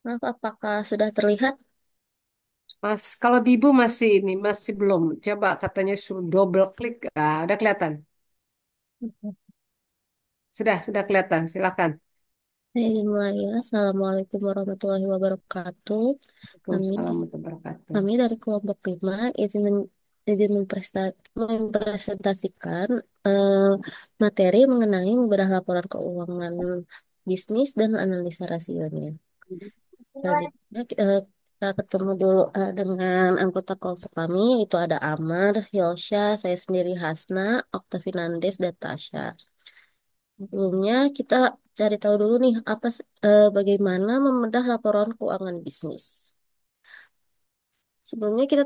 Maaf, apakah sudah terlihat? Mas, kalau di Ibu masih ini masih belum. Coba katanya suruh double klik. Ah, udah kelihatan. Sudah kelihatan. Silakan. Mulai ya. Assalamualaikum warahmatullahi wabarakatuh. Kami di Waalaikumsalam warahmatullahi wabarakatuh. kami dari kelompok 5 izin mempresentasikan eh, materi mengenai membedah laporan keuangan bisnis dan analisa rasionya. Selanjutnya kita ketemu dulu dengan anggota kelompok kami, yaitu ada Amar, Hilsha, saya sendiri Hasna, Oktavinandes, dan Tasya. Sebelumnya kita cari tahu dulu nih bagaimana membedah laporan keuangan bisnis. Sebelumnya kita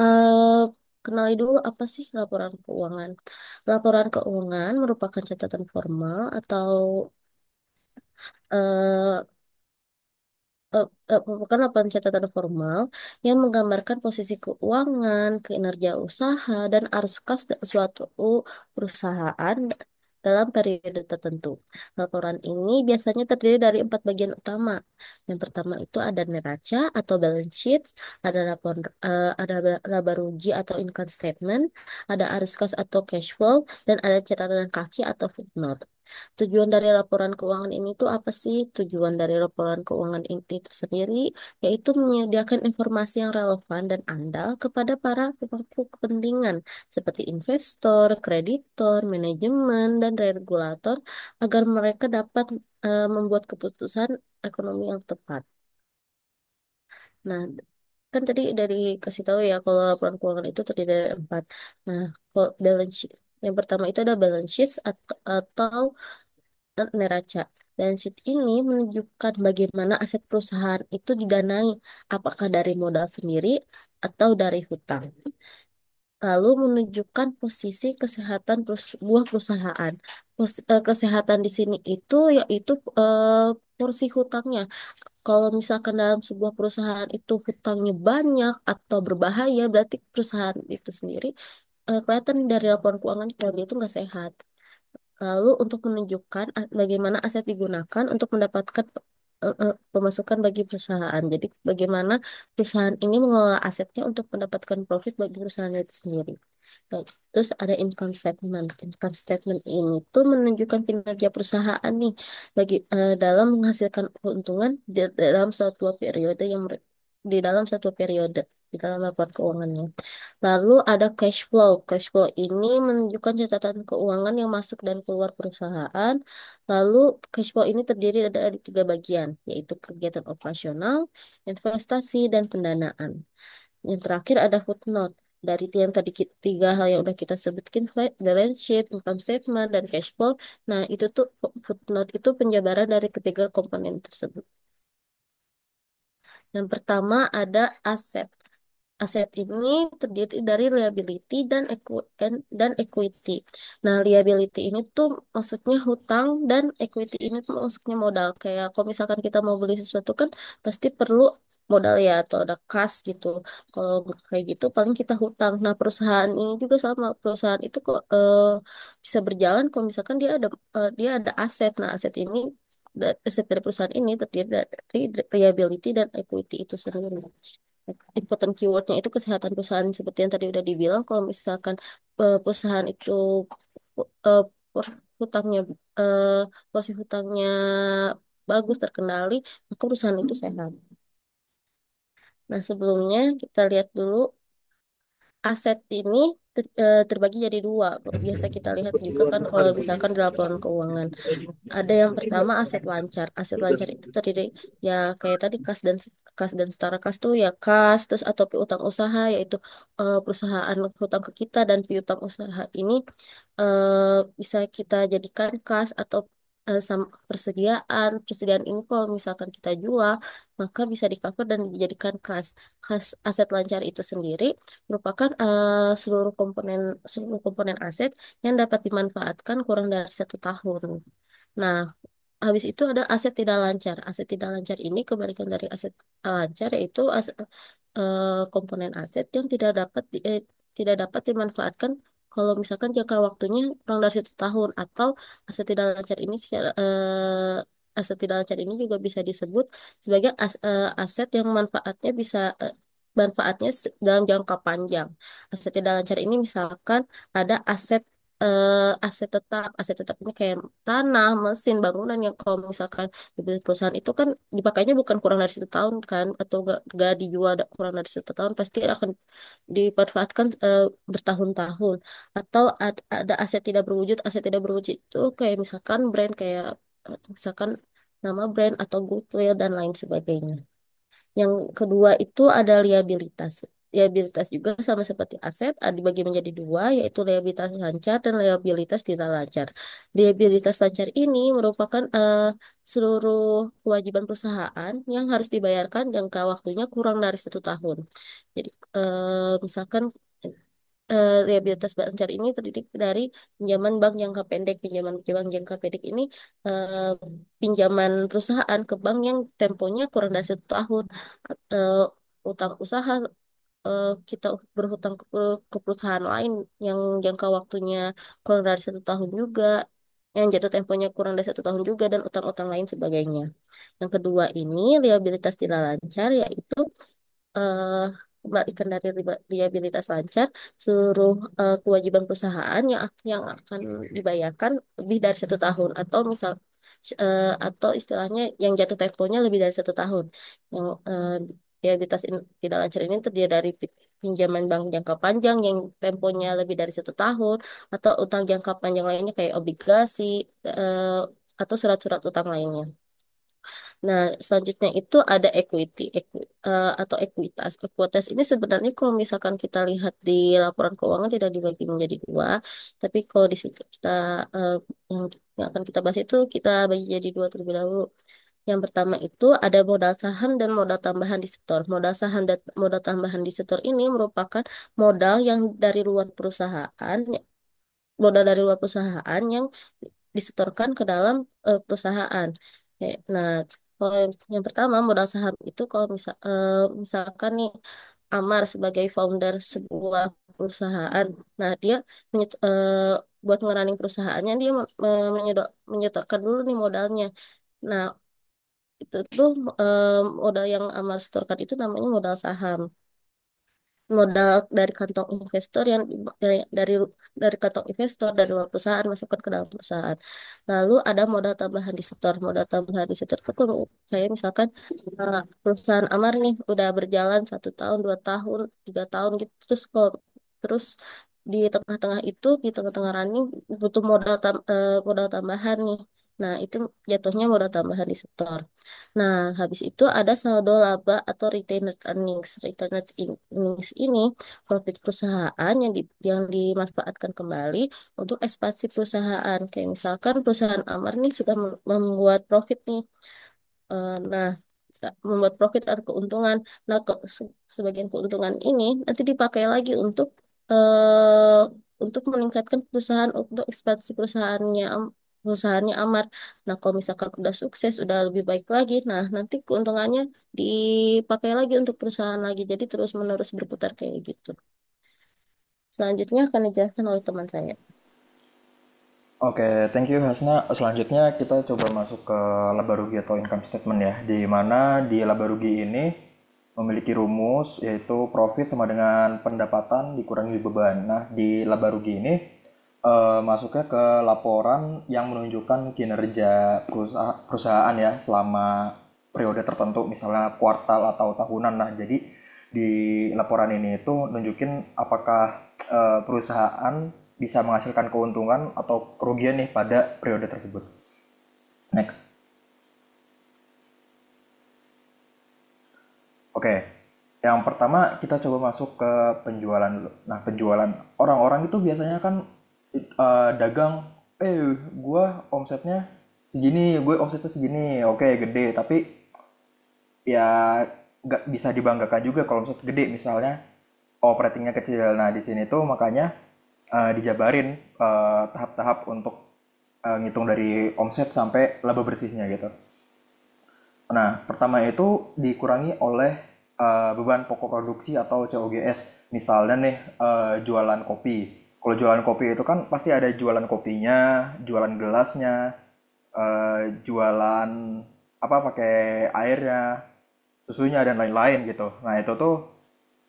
eh, kenali dulu apa sih laporan keuangan. Laporan keuangan merupakan catatan formal atau eh, merupakan laporan catatan formal yang menggambarkan posisi keuangan, kinerja usaha, dan arus kas suatu perusahaan dalam periode tertentu. Laporan ini biasanya terdiri dari 4 bagian utama. Yang pertama itu ada neraca atau balance sheet, ada laba rugi atau income statement, ada arus kas atau cash flow, dan ada catatan kaki atau footnote. Tujuan dari laporan keuangan ini tuh apa sih? Tujuan dari laporan keuangan ini itu sendiri yaitu menyediakan informasi yang relevan dan andal kepada para pemangku kepentingan seperti investor, kreditor, manajemen, dan regulator agar mereka dapat membuat keputusan ekonomi yang tepat. Nah, kan tadi dari kasih tahu ya kalau laporan keuangan itu terdiri dari 4. Nah, kalau balance sheet. Yang pertama itu ada balance sheet atau neraca. Dan sheet ini menunjukkan bagaimana aset perusahaan itu didanai, apakah dari modal sendiri atau dari hutang. Lalu menunjukkan posisi kesehatan sebuah perusahaan. Kesehatan di sini itu yaitu porsi hutangnya. Kalau misalkan dalam sebuah perusahaan itu hutangnya banyak atau berbahaya, berarti perusahaan itu sendiri kelihatan dari laporan keuangan kalau dia itu nggak sehat. Lalu untuk menunjukkan bagaimana aset digunakan untuk mendapatkan pemasukan bagi perusahaan. Jadi bagaimana perusahaan ini mengelola asetnya untuk mendapatkan profit bagi perusahaan itu sendiri. Baik. Terus ada income statement. Income statement ini tuh menunjukkan kinerja perusahaan nih dalam menghasilkan keuntungan dalam suatu periode di dalam satu periode di dalam laporan keuangannya. Lalu ada cash flow. Cash flow ini menunjukkan catatan keuangan yang masuk dan keluar perusahaan. Lalu cash flow ini terdiri dari 3 bagian, yaitu kegiatan operasional, investasi, dan pendanaan. Yang terakhir ada footnote. Dari yang tadi 3 hal yang udah kita sebutkan, balance sheet, income statement, dan cash flow. Nah, itu tuh footnote itu penjabaran dari ketiga komponen tersebut. Yang pertama ada aset. Aset ini terdiri dari liability dan equity. Nah, liability ini tuh maksudnya hutang dan equity ini tuh maksudnya modal. Kayak kalau misalkan kita mau beli sesuatu kan pasti perlu modal ya atau ada kas gitu. Kalau kayak gitu paling kita hutang. Nah, perusahaan ini juga sama. Perusahaan itu kok bisa berjalan kalau misalkan dia ada aset. Nah, aset dari perusahaan ini terdiri dari liability dan equity itu sendiri. Important keywordnya itu kesehatan perusahaan seperti yang tadi udah dibilang. Kalau misalkan perusahaan itu eh, hutangnya eh, porsi hutangnya bagus terkendali, maka perusahaan itu sehat. Nah, sebelumnya kita lihat dulu aset ini terbagi jadi 2. Biasa kita lihat juga kan kalau misalkan di laporan keuangan. Ada yang pertama aset lancar. Aset lancar itu terdiri ya kayak tadi kas dan setara kas tuh ya kas terus atau piutang usaha yaitu perusahaan hutang ke kita dan piutang usaha ini bisa kita jadikan kas atau sama persediaan ini kalau misalkan kita jual maka bisa di cover dan dijadikan kas. Kas aset lancar itu sendiri merupakan seluruh komponen aset yang dapat dimanfaatkan kurang dari 1 tahun. Nah, habis itu ada aset tidak lancar. Aset tidak lancar ini kebalikan dari aset lancar yaitu komponen aset yang tidak dapat dimanfaatkan kalau misalkan jangka waktunya kurang dari 1 tahun atau aset tidak lancar ini aset tidak lancar ini juga bisa disebut sebagai aset yang manfaatnya dalam jangka panjang. Aset tidak lancar ini misalkan ada aset tetap ini kayak tanah, mesin, bangunan yang kalau misalkan di perusahaan itu kan dipakainya bukan kurang dari 1 tahun kan, atau gak dijual kurang dari 1 tahun, pasti akan dimanfaatkan bertahun-tahun. Atau ada aset tidak berwujud itu kayak misalkan brand kayak misalkan nama brand atau goodwill dan lain sebagainya. Yang kedua itu ada liabilitas. Liabilitas juga sama seperti aset, dibagi menjadi dua, yaitu liabilitas lancar dan liabilitas tidak lancar. Liabilitas lancar ini merupakan seluruh kewajiban perusahaan yang harus dibayarkan jangka waktunya kurang dari 1 tahun. Jadi, misalkan liabilitas lancar ini terdiri dari pinjaman bank jangka pendek. Pinjaman bank jangka pendek ini eh, pinjaman perusahaan ke bank yang temponya kurang dari 1 tahun. Eh, Utang usaha, kita berhutang ke perusahaan lain yang jangka waktunya kurang dari 1 tahun juga, yang jatuh temponya kurang dari 1 tahun juga, dan utang-utang lain sebagainya. Yang kedua ini liabilitas tidak lancar, yaitu eh kembalikan dari liabilitas lancar seluruh kewajiban perusahaan yang akan dibayarkan lebih dari 1 tahun, atau istilahnya yang jatuh temponya lebih dari 1 tahun. Yang liabilitas tidak lancar ini terdiri dari pinjaman bank jangka panjang yang temponya lebih dari 1 tahun, atau utang jangka panjang lainnya kayak obligasi, eh, atau surat-surat utang lainnya. Nah, selanjutnya itu ada atau ekuitas. Ekuitas ini sebenarnya kalau misalkan kita lihat di laporan keuangan tidak dibagi menjadi dua, tapi kalau di situ eh, yang, yang akan kita bahas itu kita bagi jadi dua terlebih dahulu. Yang pertama itu ada modal saham dan modal tambahan di setor. Modal saham dan modal tambahan di setor ini merupakan modal yang dari luar perusahaan, yang disetorkan ke dalam perusahaan. Nah, kalau yang pertama modal saham itu kalau misalkan nih Amar sebagai founder sebuah perusahaan, nah dia buat ngerunning perusahaannya dia menyetorkan dulu nih modalnya. Nah, itu tuh modal yang Amar setorkan itu namanya modal saham. Modal dari kantong investor yang dari kantong investor dari luar perusahaan masukkan ke dalam perusahaan. Lalu ada modal tambahan di setor. Modal tambahan di setor itu kalau saya misalkan perusahaan Amar nih udah berjalan 1 tahun, 2 tahun, 3 tahun gitu, terus di tengah-tengah running butuh modal tambahan nih. Nah, itu jatuhnya modal tambahan di setor. Nah, habis itu ada saldo laba atau retained earnings. Retained earnings ini profit perusahaan yang dimanfaatkan kembali untuk ekspansi perusahaan. Kayak misalkan perusahaan Amar nih sudah membuat profit nih. Nah, membuat profit atau keuntungan. Nah, sebagian keuntungan ini nanti dipakai lagi eh, untuk meningkatkan untuk ekspansi perusahaannya Amar. Nah, kalau misalkan udah sukses, udah lebih baik lagi, nah nanti keuntungannya dipakai lagi untuk perusahaan lagi. Jadi terus-menerus berputar kayak gitu. Selanjutnya akan dijelaskan oleh teman saya. Oke, thank you Hasna. Selanjutnya kita coba masuk ke laba rugi atau income statement ya, di mana di laba rugi ini memiliki rumus yaitu profit sama dengan pendapatan dikurangi beban. Nah, di laba rugi ini masuknya ke laporan yang menunjukkan kinerja perusahaan ya selama periode tertentu, misalnya kuartal atau tahunan. Nah, jadi di laporan ini itu nunjukin apakah perusahaan bisa menghasilkan keuntungan atau kerugian nih pada periode tersebut. Next. Oke. Yang pertama kita coba masuk ke penjualan dulu. Nah, penjualan orang-orang itu biasanya kan dagang, gua omsetnya segini, gue omsetnya segini, oke gede, tapi ya nggak bisa dibanggakan juga kalau omset gede, misalnya operatingnya kecil. Nah, di sini tuh makanya dijabarin tahap-tahap untuk ngitung dari omset sampai laba bersihnya gitu. Nah, pertama itu dikurangi oleh beban pokok produksi atau COGS. Misalnya nih jualan kopi. Kalau jualan kopi itu kan pasti ada jualan kopinya, jualan gelasnya, jualan apa pakai airnya, susunya dan lain-lain gitu. Nah, itu tuh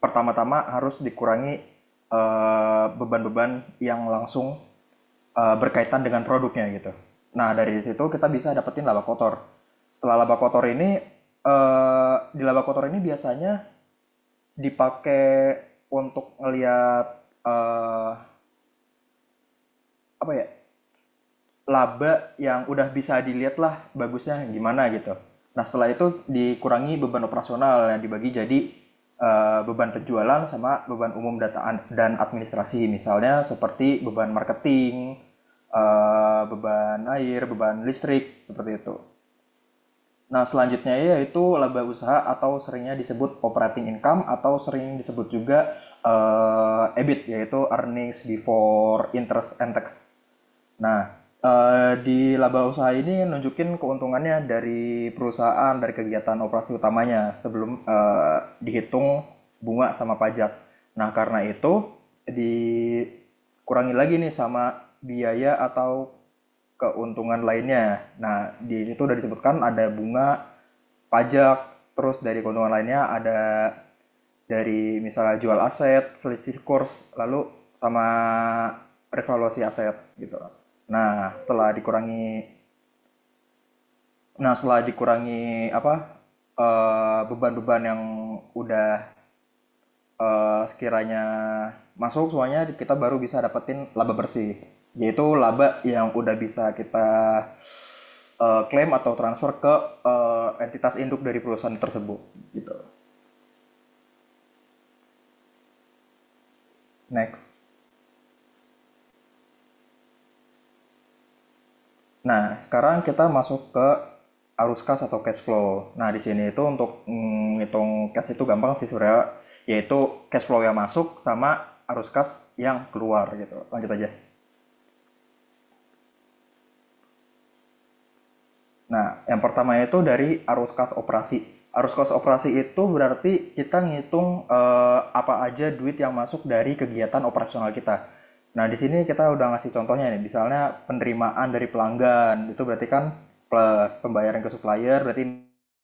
pertama-tama harus dikurangi beban-beban yang langsung berkaitan dengan produknya gitu. Nah, dari situ kita bisa dapetin laba kotor. Setelah laba kotor ini, di laba kotor ini biasanya dipakai untuk ngelihat apa ya, laba yang udah bisa dilihat lah bagusnya gimana gitu. Nah, setelah itu dikurangi beban operasional yang dibagi jadi beban penjualan sama beban umum data dan administrasi. Misalnya seperti beban marketing, beban air, beban listrik, seperti itu. Nah, selanjutnya yaitu laba usaha atau seringnya disebut operating income atau sering disebut juga EBIT, yaitu earnings before interest and tax. Nah, di laba usaha ini nunjukin keuntungannya dari perusahaan, dari kegiatan operasi utamanya sebelum dihitung bunga sama pajak. Nah, karena itu dikurangi lagi nih sama biaya atau keuntungan lainnya. Nah, di situ udah disebutkan ada bunga, pajak, terus dari keuntungan lainnya ada dari misalnya jual aset, selisih kurs, lalu sama revaluasi aset gitu. Nah, setelah dikurangi apa beban-beban yang udah sekiranya masuk semuanya, kita baru bisa dapetin laba bersih, yaitu laba yang udah bisa kita klaim atau transfer ke entitas induk dari perusahaan tersebut gitu. Next. Nah, sekarang kita masuk ke arus kas atau cash flow. Nah, di sini itu untuk ngitung cash itu gampang sih sebenarnya, yaitu cash flow yang masuk sama arus kas yang keluar gitu. Lanjut aja. Nah, yang pertama itu dari arus kas operasi. Arus kas operasi itu berarti kita ngitung apa aja duit yang masuk dari kegiatan operasional kita. Nah, di sini kita udah ngasih contohnya nih. Misalnya penerimaan dari pelanggan, itu berarti kan plus pembayaran ke supplier, berarti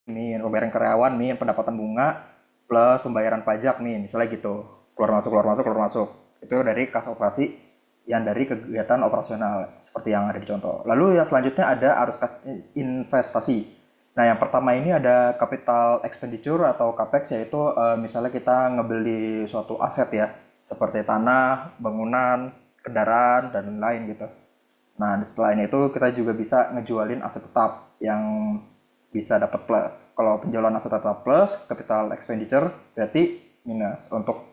min, pembayaran karyawan, min, pendapatan bunga, plus pembayaran pajak, min, misalnya gitu. Keluar masuk, keluar masuk, keluar masuk. Itu dari kas operasi yang dari kegiatan operasional seperti yang ada di contoh. Lalu yang selanjutnya ada arus kas investasi. Nah, yang pertama ini ada capital expenditure atau capex, yaitu misalnya kita ngebeli suatu aset ya, seperti tanah, bangunan, kendaraan dan lain gitu. Nah, selain itu kita juga bisa ngejualin aset tetap yang bisa dapat plus. Kalau penjualan aset tetap plus, capital expenditure berarti minus untuk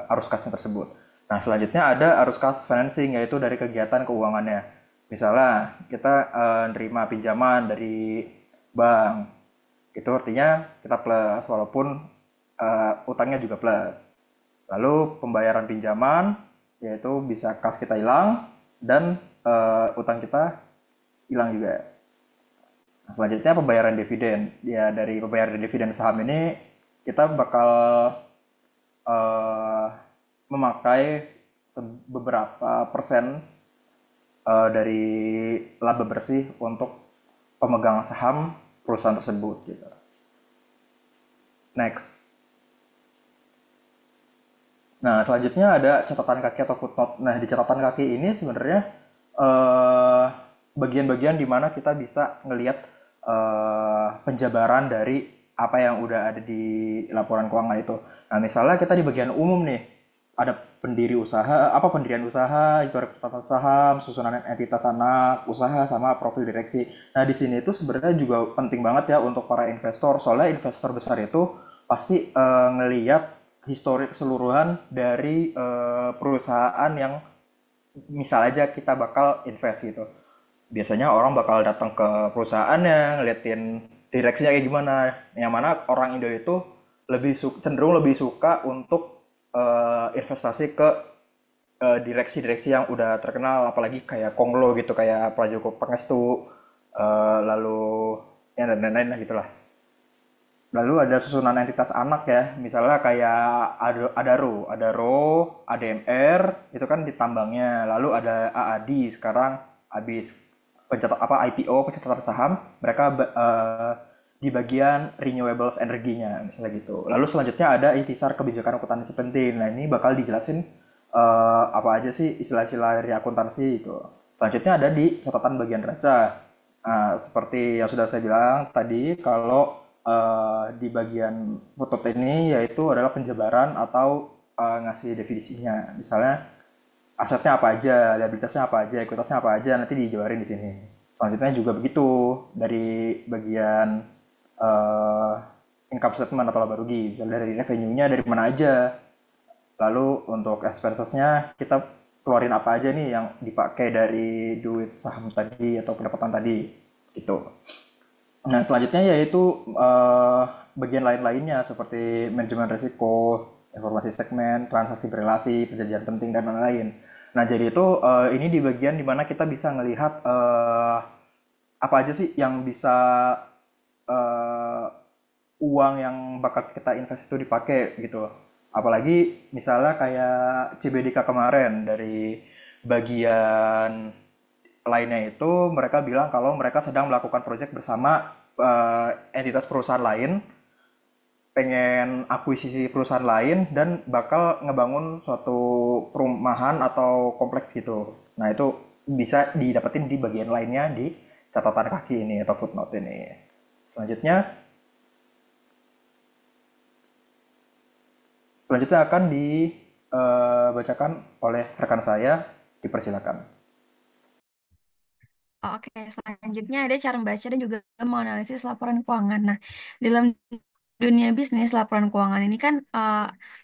arus kasnya tersebut. Nah, selanjutnya ada arus kas financing, yaitu dari kegiatan keuangannya. Misalnya kita nerima pinjaman dari bank, itu artinya kita plus walaupun utangnya juga plus. Lalu pembayaran pinjaman, yaitu bisa kas kita hilang dan utang kita hilang juga. Nah, selanjutnya pembayaran dividen. Ya, dari pembayaran dividen saham ini kita bakal uh, memakai beberapa persen dari laba bersih untuk pemegang saham perusahaan tersebut gitu. Next. Nah, selanjutnya ada catatan kaki atau footnote. Nah, di catatan kaki ini sebenarnya eh, bagian-bagian di mana kita bisa ngelihat penjabaran dari apa yang udah ada di laporan keuangan itu. Nah, misalnya kita di bagian umum nih, ada pendiri usaha, apa pendirian usaha, histori pertatan saham, susunan entitas anak, usaha, sama profil direksi. Nah, di sini itu sebenarnya juga penting banget ya untuk para investor. Soalnya investor besar itu pasti ngelihat histori keseluruhan dari perusahaan yang misal aja kita bakal invest gitu. Biasanya orang bakal datang ke perusahaannya, ngeliatin direksinya kayak gimana. Yang mana orang Indo itu cenderung lebih suka untuk investasi ke direksi-direksi yang udah terkenal, apalagi kayak Konglo gitu, kayak Prajogo Pangestu, lalu ya dan lain-lain lah gitulah. Lalu ada susunan entitas anak ya, misalnya kayak Adaro, ADMR, itu kan di tambangnya. Lalu ada AAD, sekarang ABIS. pencatat apa IPO pencatatan saham mereka di bagian renewables energinya misalnya gitu. Lalu selanjutnya ada intisar kebijakan akuntansi penting. Nah ini bakal dijelasin apa aja sih istilah-istilah dari akuntansi itu. Selanjutnya ada di catatan bagian neraca. Nah, seperti yang sudah saya bilang tadi, kalau di bagian footnote ini yaitu adalah penjabaran atau ngasih definisinya. Misalnya asetnya apa aja, liabilitasnya apa aja, ekuitasnya apa aja, nanti dijabarin di sini. Selanjutnya juga begitu dari bagian eh, income statement atau laba rugi, misalnya dari revenue-nya dari mana aja. Lalu untuk expenses-nya kita keluarin apa aja nih yang dipakai dari duit saham tadi atau pendapatan tadi gitu. Nah, selanjutnya yaitu bagian lain-lainnya seperti manajemen risiko, informasi segmen, transaksi berelasi, perjanjian penting dan lain-lain. Nah, jadi itu ini di bagian dimana kita bisa melihat apa aja sih yang bisa eh, uang yang bakal kita invest itu dipakai gitu. Apalagi misalnya kayak CBDK kemarin dari bagian lainnya itu mereka bilang kalau mereka sedang melakukan proyek bersama entitas perusahaan lain, pengen akuisisi perusahaan lain dan bakal ngebangun suatu perumahan atau kompleks gitu. Nah itu bisa didapetin di bagian lainnya di catatan kaki ini atau footnote ini. Selanjutnya, selanjutnya akan dibacakan oleh rekan saya. Dipersilakan. Oke, selanjutnya ada cara membaca dan juga menganalisis laporan keuangan. Nah, dalam dunia bisnis, laporan keuangan ini kan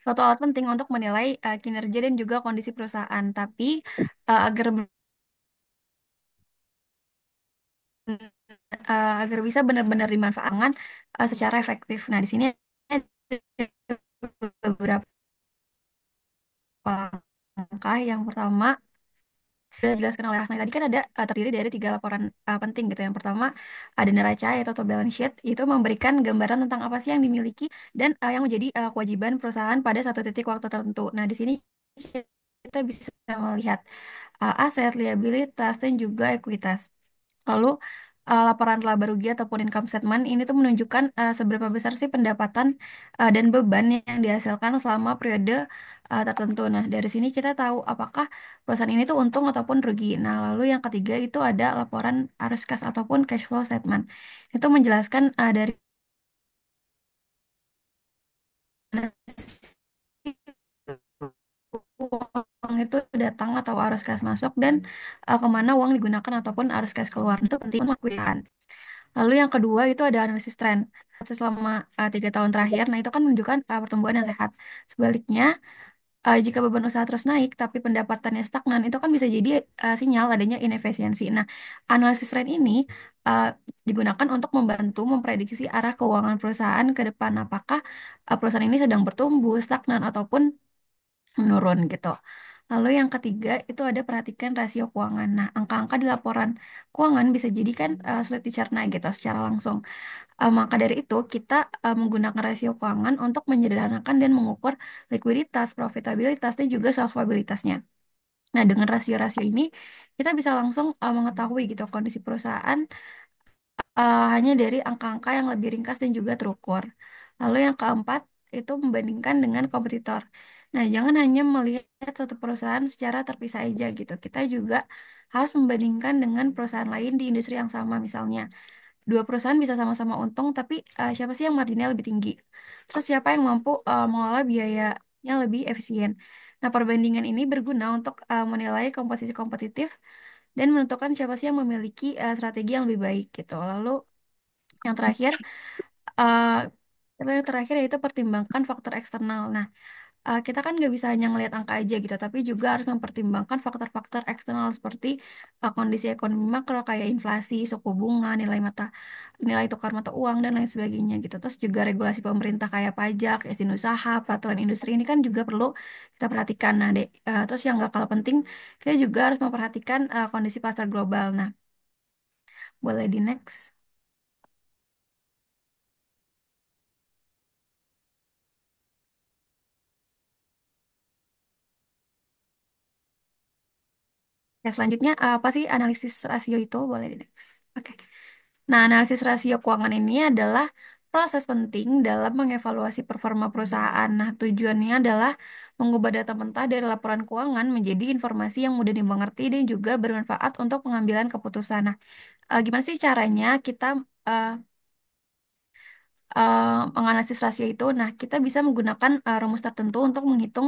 suatu alat penting untuk menilai kinerja dan juga kondisi perusahaan. Tapi agar bisa benar-benar dimanfaatkan secara efektif. Nah, di sini ada beberapa langkah. Yang pertama, sudah dijelaskan oleh Hasna tadi kan ada terdiri dari tiga laporan penting gitu. Yang pertama ada neraca yaitu atau balance sheet, itu memberikan gambaran tentang apa sih yang dimiliki dan yang menjadi kewajiban perusahaan pada satu titik waktu tertentu. Nah, di sini kita bisa melihat aset, liabilitas dan juga ekuitas. Lalu laporan laba rugi ataupun income statement ini tuh menunjukkan seberapa besar sih pendapatan dan beban yang dihasilkan selama periode tertentu. Nah, dari sini kita tahu apakah perusahaan ini tuh untung ataupun rugi. Nah, lalu yang ketiga itu ada laporan arus kas ataupun cash flow statement. Itu menjelaskan dari mana sih uang itu datang atau arus kas masuk dan kemana uang digunakan ataupun arus kas keluar. Itu penting untuk melakukan. Lalu yang kedua itu ada analisis tren selama 3 tahun terakhir. Nah, itu kan menunjukkan pertumbuhan yang sehat. Sebaliknya, jika beban usaha terus naik tapi pendapatannya stagnan, itu kan bisa jadi sinyal adanya inefisiensi. Nah, analisis tren ini uh, digunakan untuk membantu memprediksi arah keuangan perusahaan ke depan. Apakah perusahaan ini sedang bertumbuh, stagnan, ataupun menurun gitu. Lalu yang ketiga itu ada perhatikan rasio keuangan. Nah, angka-angka di laporan keuangan bisa jadi kan sulit dicerna gitu secara langsung. Maka dari itu, kita menggunakan rasio keuangan untuk menyederhanakan dan mengukur likuiditas, profitabilitas, dan juga solvabilitasnya. Nah, dengan rasio-rasio ini, kita bisa langsung mengetahui gitu kondisi perusahaan hanya dari angka-angka yang lebih ringkas dan juga terukur. Lalu yang keempat, itu membandingkan dengan kompetitor. Nah, jangan hanya melihat satu perusahaan secara terpisah aja gitu. Kita juga harus membandingkan dengan perusahaan lain di industri yang sama misalnya. Dua perusahaan bisa sama-sama untung, tapi siapa sih yang marginnya lebih tinggi? Terus siapa yang mampu mengelola biayanya lebih efisien? Nah, perbandingan ini berguna untuk menilai komposisi kompetitif dan menentukan siapa sih yang memiliki strategi yang lebih baik gitu. Lalu yang terakhir, uh, yang terakhir yaitu pertimbangkan faktor eksternal. Nah, kita kan nggak bisa hanya ngelihat angka aja gitu, tapi juga harus mempertimbangkan faktor-faktor eksternal seperti kondisi ekonomi makro kayak inflasi, suku bunga, nilai tukar mata uang dan lain sebagainya gitu. Terus juga regulasi pemerintah kayak pajak, izin usaha, peraturan industri ini kan juga perlu kita perhatikan. Nah, terus yang nggak kalah penting, kita juga harus memperhatikan kondisi pasar global. Nah, boleh di next. Ya, selanjutnya apa sih analisis rasio itu? Boleh di next. Oke. Nah, analisis rasio keuangan ini adalah proses penting dalam mengevaluasi performa perusahaan. Nah, tujuannya adalah mengubah data mentah dari laporan keuangan menjadi informasi yang mudah dimengerti dan juga bermanfaat untuk pengambilan keputusan. Nah, gimana sih caranya kita eh, menganalisis rasio itu? Nah, kita bisa menggunakan rumus tertentu untuk menghitung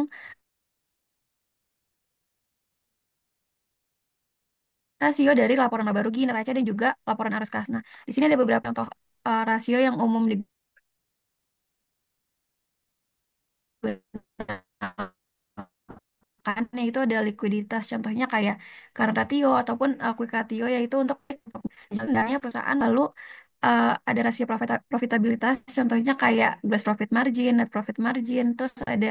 rasio dari laporan laba rugi, neraca, dan juga laporan arus kas. Nah, di sini ada beberapa contoh rasio yang umum digunakan. Kan itu ada likuiditas, contohnya kayak current ratio ataupun quick ratio, yaitu untuk sebenarnya perusahaan. Lalu ada rasio profitabilitas, contohnya kayak gross profit margin, net profit margin, terus ada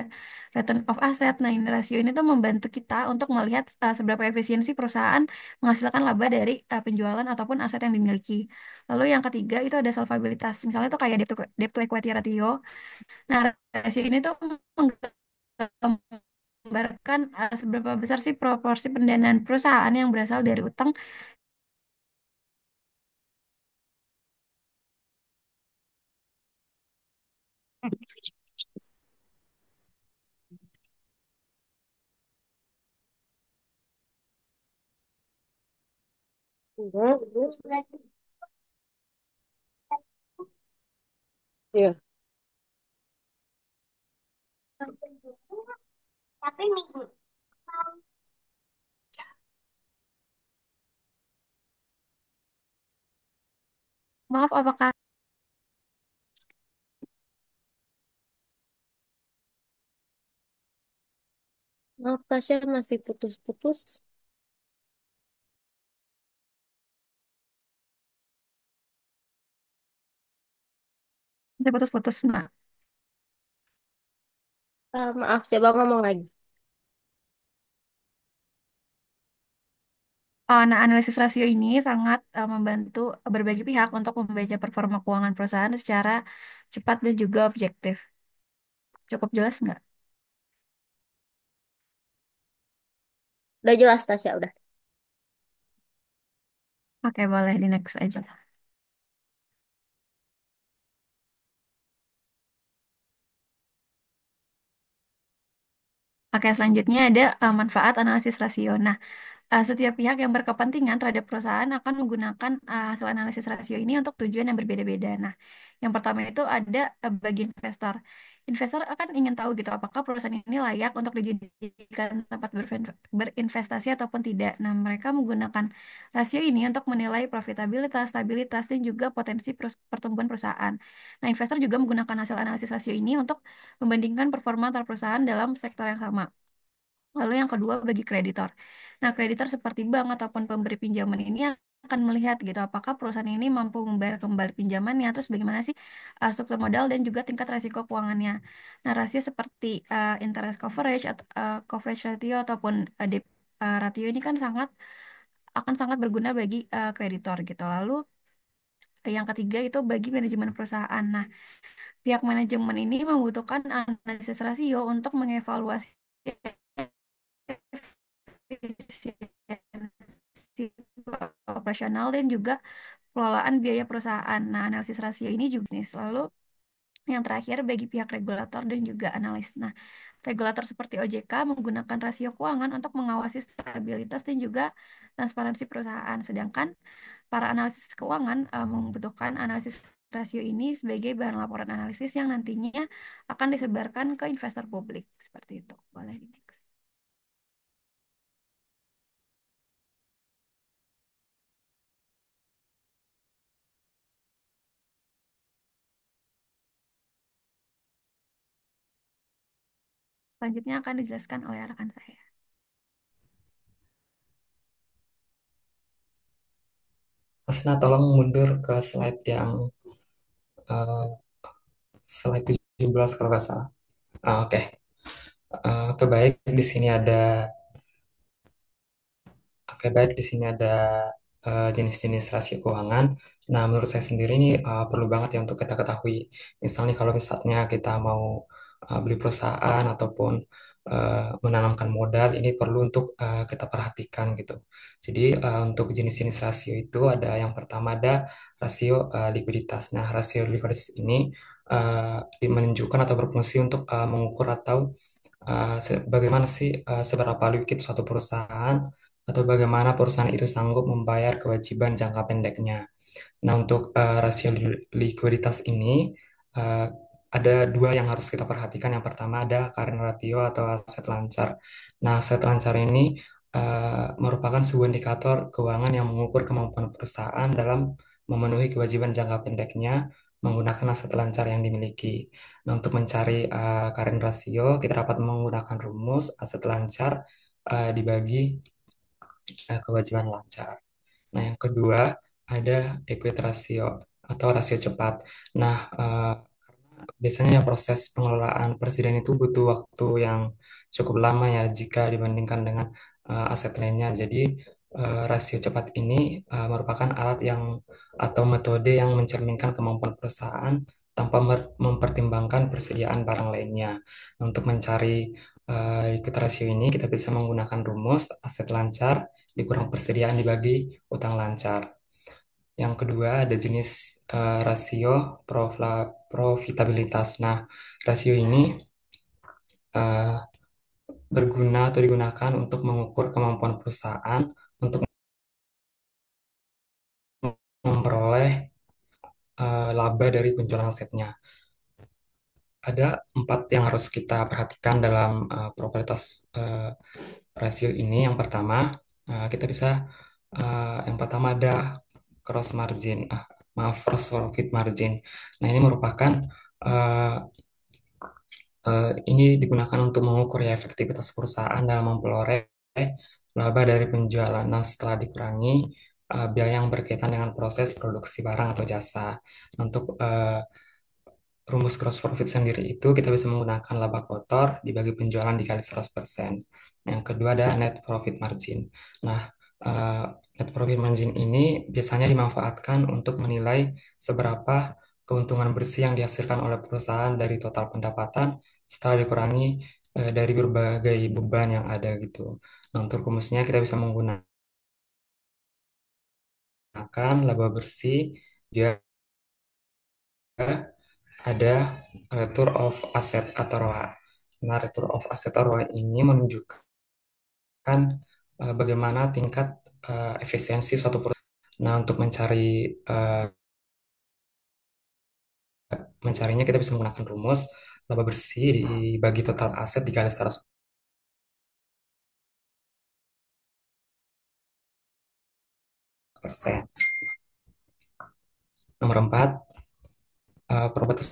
return of asset. Nah, ini rasio ini tuh membantu kita untuk melihat seberapa efisiensi perusahaan menghasilkan laba dari penjualan ataupun aset yang dimiliki. Lalu yang ketiga itu ada solvabilitas, misalnya tuh kayak debt to equity ratio. Nah, rasio ini tuh menggambarkan seberapa besar sih proporsi pendanaan perusahaan yang berasal dari utang. Iya. Maaf, apakah Maaf, Tasya masih putus-putus. bisa putus-putus? Nah, Maaf, coba ngomong lagi. nah, analisis rasio ini sangat membantu berbagai pihak untuk membaca performa keuangan perusahaan secara cepat dan juga objektif. Cukup jelas nggak? Udah jelas, Tasya, udah. Oke, boleh di next aja. Oke, selanjutnya ada manfaat analisis rasio. Nah, setiap pihak yang berkepentingan terhadap perusahaan akan menggunakan hasil analisis rasio ini untuk tujuan yang berbeda-beda. Nah, yang pertama itu ada bagi investor. Investor akan ingin tahu gitu apakah perusahaan ini layak untuk dijadikan tempat berinvestasi ataupun tidak. Nah, mereka menggunakan rasio ini untuk menilai profitabilitas, stabilitas, dan juga potensi pertumbuhan perusahaan. Nah, investor juga menggunakan hasil analisis rasio ini untuk membandingkan performa antar perusahaan dalam sektor yang sama. Lalu yang kedua bagi kreditor. Nah, kreditor seperti bank ataupun pemberi pinjaman ini akan melihat gitu apakah perusahaan ini mampu membayar kembali pinjamannya, terus bagaimana sih struktur modal dan juga tingkat resiko keuangannya. Nah, rasio seperti interest coverage atau coverage ratio ataupun debt ratio ini kan sangat berguna bagi kreditor gitu. Lalu yang ketiga itu bagi manajemen perusahaan. Nah, pihak manajemen ini membutuhkan analisis rasio untuk mengevaluasi efisiensi operasional dan juga pengelolaan biaya perusahaan. Nah, analisis rasio ini juga nih. Lalu yang terakhir bagi pihak regulator dan juga analis. Nah, regulator seperti OJK menggunakan rasio keuangan untuk mengawasi stabilitas dan juga transparansi perusahaan. Sedangkan para analisis keuangan membutuhkan analisis rasio ini sebagai bahan laporan analisis yang nantinya akan disebarkan ke investor publik. Seperti itu. Boleh di next. Selanjutnya akan dijelaskan oleh rekan saya. Mas Nah, tolong mundur ke slide yang eh, slide 17 kalau nggak salah. Oke. Oke, baik. Di sini ada Oke, baik. Di sini ada jenis-jenis rasio keuangan. Nah, menurut saya sendiri ini perlu banget ya untuk kita ketahui. Misalnya kalau misalnya kita mau beli perusahaan ataupun menanamkan modal ini perlu untuk kita perhatikan gitu. Jadi untuk jenis-jenis rasio itu ada yang pertama ada rasio likuiditas. Nah, rasio likuiditas ini menunjukkan atau berfungsi untuk mengukur atau bagaimana sih seberapa liquid suatu perusahaan atau bagaimana perusahaan itu sanggup membayar kewajiban jangka pendeknya. Nah, untuk rasio likuiditas ini eh, ada dua yang harus kita perhatikan. Yang pertama ada current ratio atau aset lancar. Nah, aset lancar ini merupakan sebuah indikator keuangan yang mengukur kemampuan perusahaan dalam memenuhi kewajiban jangka pendeknya menggunakan aset lancar yang dimiliki. Nah, untuk mencari current ratio, kita dapat menggunakan rumus aset lancar dibagi kewajiban lancar. Nah, yang kedua ada equity ratio atau rasio cepat. Nah, biasanya proses pengelolaan presiden itu butuh waktu yang cukup lama ya jika dibandingkan dengan aset lainnya. Jadi, rasio cepat ini merupakan alat yang atau metode yang mencerminkan kemampuan perusahaan tanpa mempertimbangkan persediaan barang lainnya. Untuk mencari equity ratio ini, kita bisa menggunakan rumus aset lancar dikurang persediaan dibagi utang lancar. Yang kedua ada jenis rasio profitabilitas. Nah, rasio ini eh, berguna atau digunakan untuk mengukur kemampuan perusahaan untuk memperoleh laba dari penjualan asetnya. Ada empat yang harus kita perhatikan dalam proprietas rasio ini. Yang pertama, kita bisa yang pertama ada cross margin, maaf, gross profit margin. Nah, ini merupakan eh, ini digunakan untuk mengukur ya efektivitas perusahaan dalam memperoleh laba dari penjualan. Nah, setelah dikurangi biaya yang berkaitan dengan proses produksi barang atau jasa. Untuk rumus gross profit sendiri itu kita bisa menggunakan laba kotor dibagi penjualan dikali 100%. Yang kedua ada net profit margin. Nah, eh, net profit margin ini biasanya dimanfaatkan untuk menilai seberapa keuntungan bersih yang dihasilkan oleh perusahaan dari total pendapatan setelah dikurangi dari berbagai beban yang ada gitu. Nah, untuk rumusnya kita bisa menggunakan laba bersih jika ada return of asset atau ROA. Nah, return of asset atau ROA ini menunjukkan bagaimana tingkat efisiensi suatu perusahaan. Nah, untuk mencarinya kita bisa menggunakan rumus laba bersih dibagi total aset dikali 100%. Nomor 4, properti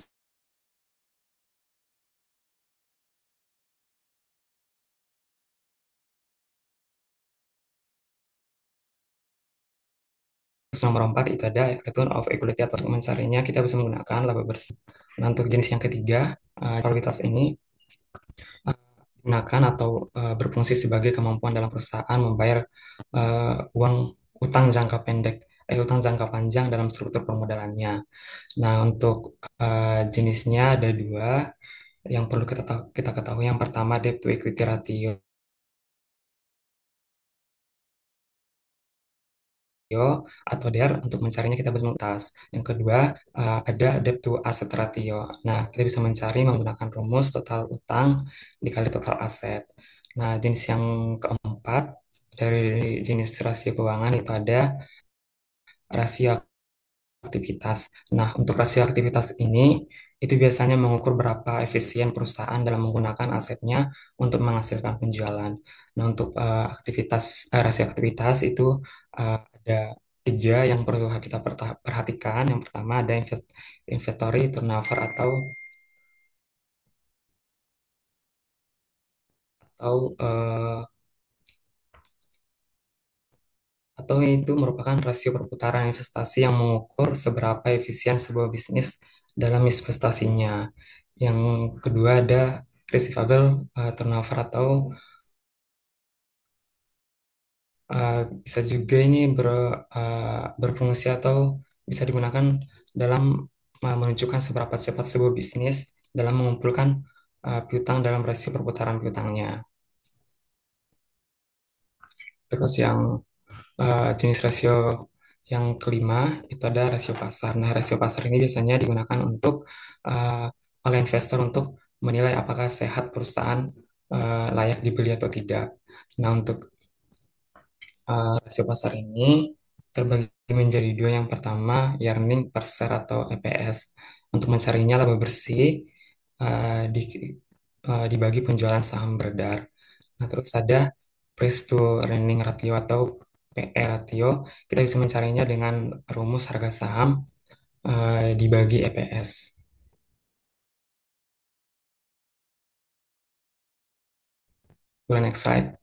nomor 4 itu ada return of equity atau untuk mencarinya kita bisa menggunakan laba bersih. Nah, untuk jenis yang ketiga, kualitas ini digunakan atau berfungsi sebagai kemampuan dalam perusahaan membayar uang utang jangka panjang dalam struktur permodalannya. Nah, untuk jenisnya ada dua yang perlu kita ketahui. Yang pertama debt to equity ratio atau DER. Untuk mencarinya kita bermutas. Yang kedua ada debt to asset ratio. Nah, kita bisa mencari menggunakan rumus total utang dikali total aset. Nah, jenis yang keempat dari jenis rasio keuangan itu ada rasio aktivitas. Nah, untuk rasio aktivitas ini itu biasanya mengukur berapa efisien perusahaan dalam menggunakan asetnya untuk menghasilkan penjualan. Nah, untuk rasio aktivitas itu ada tiga yang perlu kita perhatikan. Yang pertama ada inventory turnover atau itu merupakan rasio perputaran investasi yang mengukur seberapa efisien sebuah bisnis dalam investasinya. Yang kedua ada receivable turnover atau uh, bisa juga ini berfungsi atau bisa digunakan dalam menunjukkan seberapa cepat sebuah bisnis dalam mengumpulkan piutang dalam rasio perputaran piutangnya. Terus yang jenis rasio yang kelima itu ada rasio pasar. Nah, rasio pasar ini biasanya digunakan untuk uh, oleh investor untuk menilai apakah sehat perusahaan layak dibeli atau tidak. Nah, untuk rasio pasar ini terbagi menjadi dua. Yang pertama, earning per share atau EPS. Untuk mencarinya laba bersih dibagi penjualan saham beredar. Nah, terus ada price to earning ratio atau PE ratio. Kita bisa mencarinya dengan rumus harga saham dibagi EPS. Boleh next slide.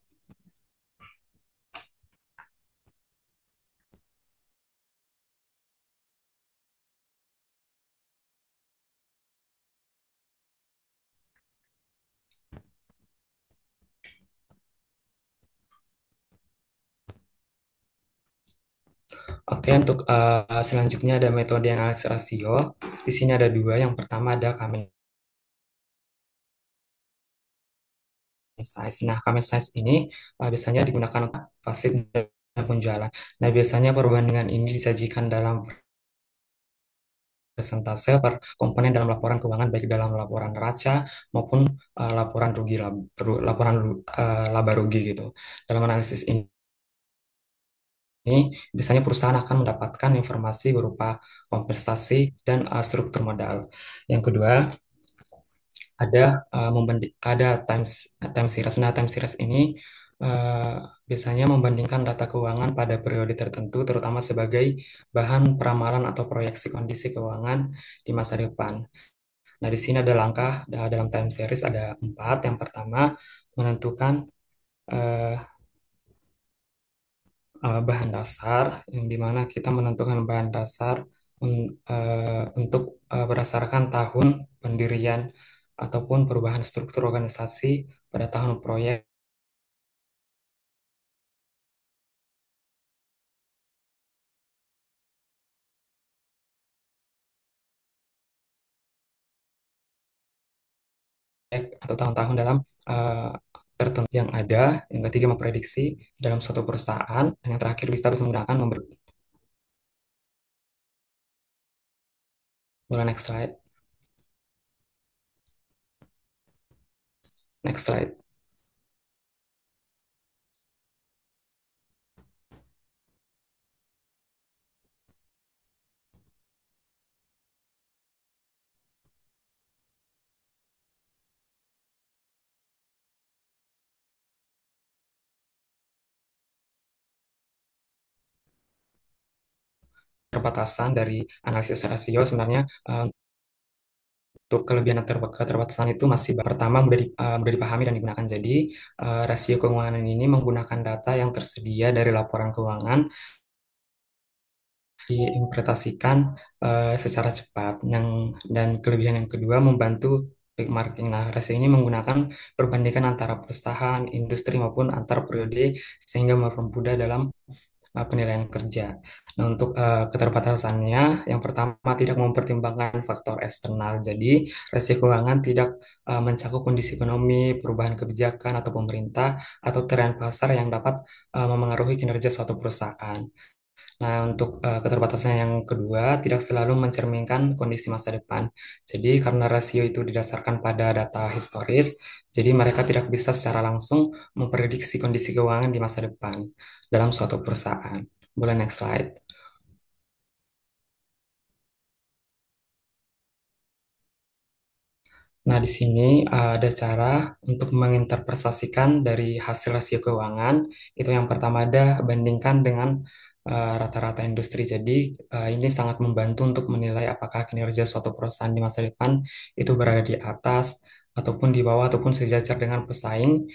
Oke, untuk selanjutnya ada metode analisis rasio. Di sini ada dua. Yang pertama ada Kame size. Nah, Kame size ini biasanya digunakan untuk pasif dan penjualan. Nah, biasanya perbandingan ini disajikan dalam persentase per komponen dalam laporan keuangan, baik dalam laporan neraca maupun laporan rugi laporan laba rugi gitu. Dalam analisis ini biasanya perusahaan akan mendapatkan informasi berupa kompensasi dan struktur modal. Yang kedua ada ada time series. Nah, time series ini uh, biasanya membandingkan data keuangan pada periode tertentu, terutama sebagai bahan peramalan atau proyeksi kondisi keuangan di masa depan. Nah, di sini ada langkah dalam time series ada 4. Yang pertama, menentukan eh, bahan dasar, yang dimana kita menentukan bahan dasar untuk berdasarkan tahun pendirian ataupun perubahan struktur organisasi pada tahun proyek atau tahun-tahun dalam eh, tertentu yang ada. Yang ketiga, memprediksi dalam suatu perusahaan. Dan yang terakhir, kita bisa menggunakan Boleh next slide. Next slide. Keterbatasan dari analisis rasio sebenarnya untuk kelebihan dan keterbatasan itu masih pertama mudah dipahami dan digunakan. Jadi rasio keuangan ini menggunakan data yang tersedia dari laporan keuangan diinterpretasikan secara cepat. Dan kelebihan yang kedua membantu benchmarking. Nah, rasio ini menggunakan perbandingan antara perusahaan, industri maupun antar periode sehingga mempermudah dalam penilaian kerja. Nah, untuk keterbatasannya, yang pertama tidak mempertimbangkan faktor eksternal. Jadi, rasio keuangan tidak mencakup kondisi ekonomi, perubahan kebijakan atau pemerintah, atau tren pasar yang dapat memengaruhi kinerja suatu perusahaan. Nah, untuk keterbatasan yang kedua, tidak selalu mencerminkan kondisi masa depan. Jadi, karena rasio itu didasarkan pada data historis, jadi mereka tidak bisa secara langsung memprediksi kondisi keuangan di masa depan dalam suatu perusahaan. Boleh next slide. Nah, di sini ada cara untuk menginterpretasikan dari hasil rasio keuangan. Itu yang pertama ada bandingkan dengan rata-rata industri. Jadi, ini sangat membantu untuk menilai apakah kinerja suatu perusahaan di masa depan itu berada di atas ataupun di bawah ataupun sejajar dengan pesaing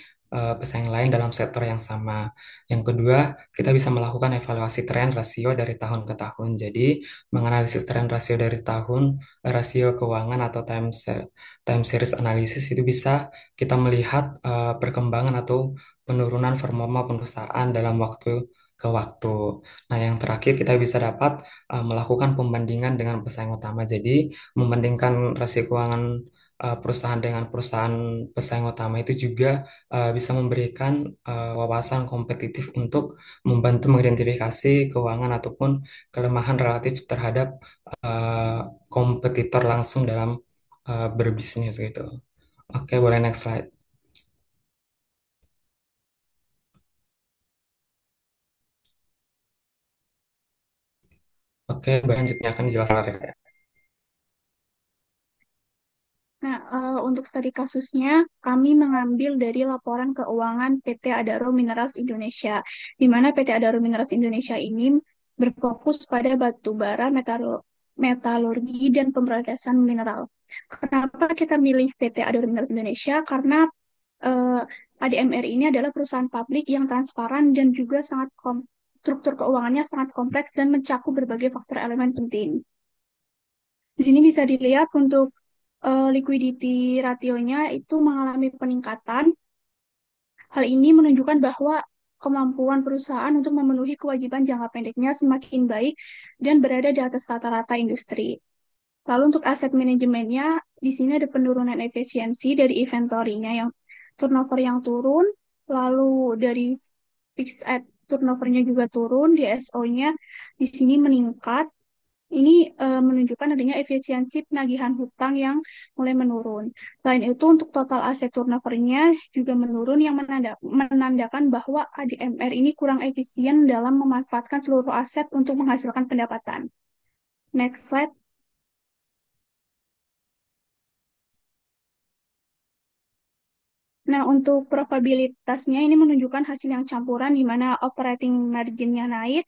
lain dalam sektor yang sama. Yang kedua, kita bisa melakukan evaluasi tren rasio dari tahun ke tahun. Jadi, menganalisis tren rasio dari tahun, rasio keuangan atau time series analysis itu bisa kita melihat perkembangan atau penurunan performa perusahaan dalam waktu ke waktu. Nah, yang terakhir kita bisa dapat melakukan pembandingan dengan pesaing utama. Jadi, membandingkan rasio keuangan perusahaan dengan perusahaan pesaing utama itu juga bisa memberikan wawasan kompetitif untuk membantu mengidentifikasi keuangan ataupun kelemahan relatif terhadap eh, kompetitor langsung dalam berbisnis gitu. Oke, boleh next slide. Oke, selanjutnya akan dijelaskan oleh Reka. Nah, untuk studi kasusnya, kami mengambil dari laporan keuangan PT Adaro Minerals Indonesia, di mana PT Adaro Minerals Indonesia ini berfokus pada batu bara, metalurgi, dan pemberagasan mineral. Kenapa kita milih PT Adaro Minerals Indonesia? Karena eh, ADMR ini adalah perusahaan publik yang transparan dan juga struktur keuangannya sangat kompleks dan mencakup berbagai faktor elemen penting. Di sini bisa dilihat untuk liquidity rasionya itu mengalami peningkatan. Hal ini menunjukkan bahwa kemampuan perusahaan untuk memenuhi kewajiban jangka pendeknya semakin baik dan berada di atas rata-rata industri. Lalu untuk aset manajemennya, di sini ada penurunan efisiensi dari inventory-nya yang turnover yang turun, lalu dari fixed asset turnover-nya juga turun, DSO-nya di sini meningkat. Ini menunjukkan adanya efisiensi penagihan hutang yang mulai menurun. Selain itu, untuk total aset turnover-nya juga menurun yang menandakan bahwa ADMR ini kurang efisien dalam memanfaatkan seluruh aset untuk menghasilkan pendapatan. Next slide. Nah, untuk probabilitasnya ini menunjukkan hasil yang campuran di mana operating margin-nya naik,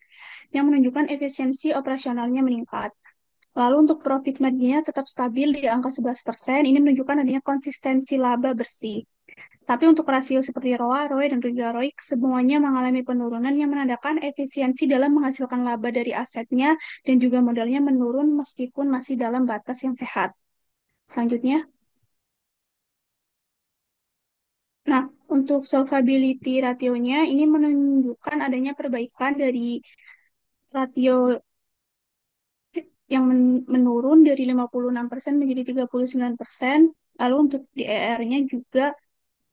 yang menunjukkan efisiensi operasionalnya meningkat. Lalu untuk profit marginnya tetap stabil di angka 11%, ini menunjukkan adanya konsistensi laba bersih. Tapi untuk rasio seperti ROA, ROE, dan juga ROIC, semuanya mengalami penurunan yang menandakan efisiensi dalam menghasilkan laba dari asetnya dan juga modalnya menurun meskipun masih dalam batas yang sehat. Selanjutnya, nah, untuk solvability rasionya ini menunjukkan adanya perbaikan dari rasio yang menurun dari 56% menjadi 39%. Lalu untuk DER-nya juga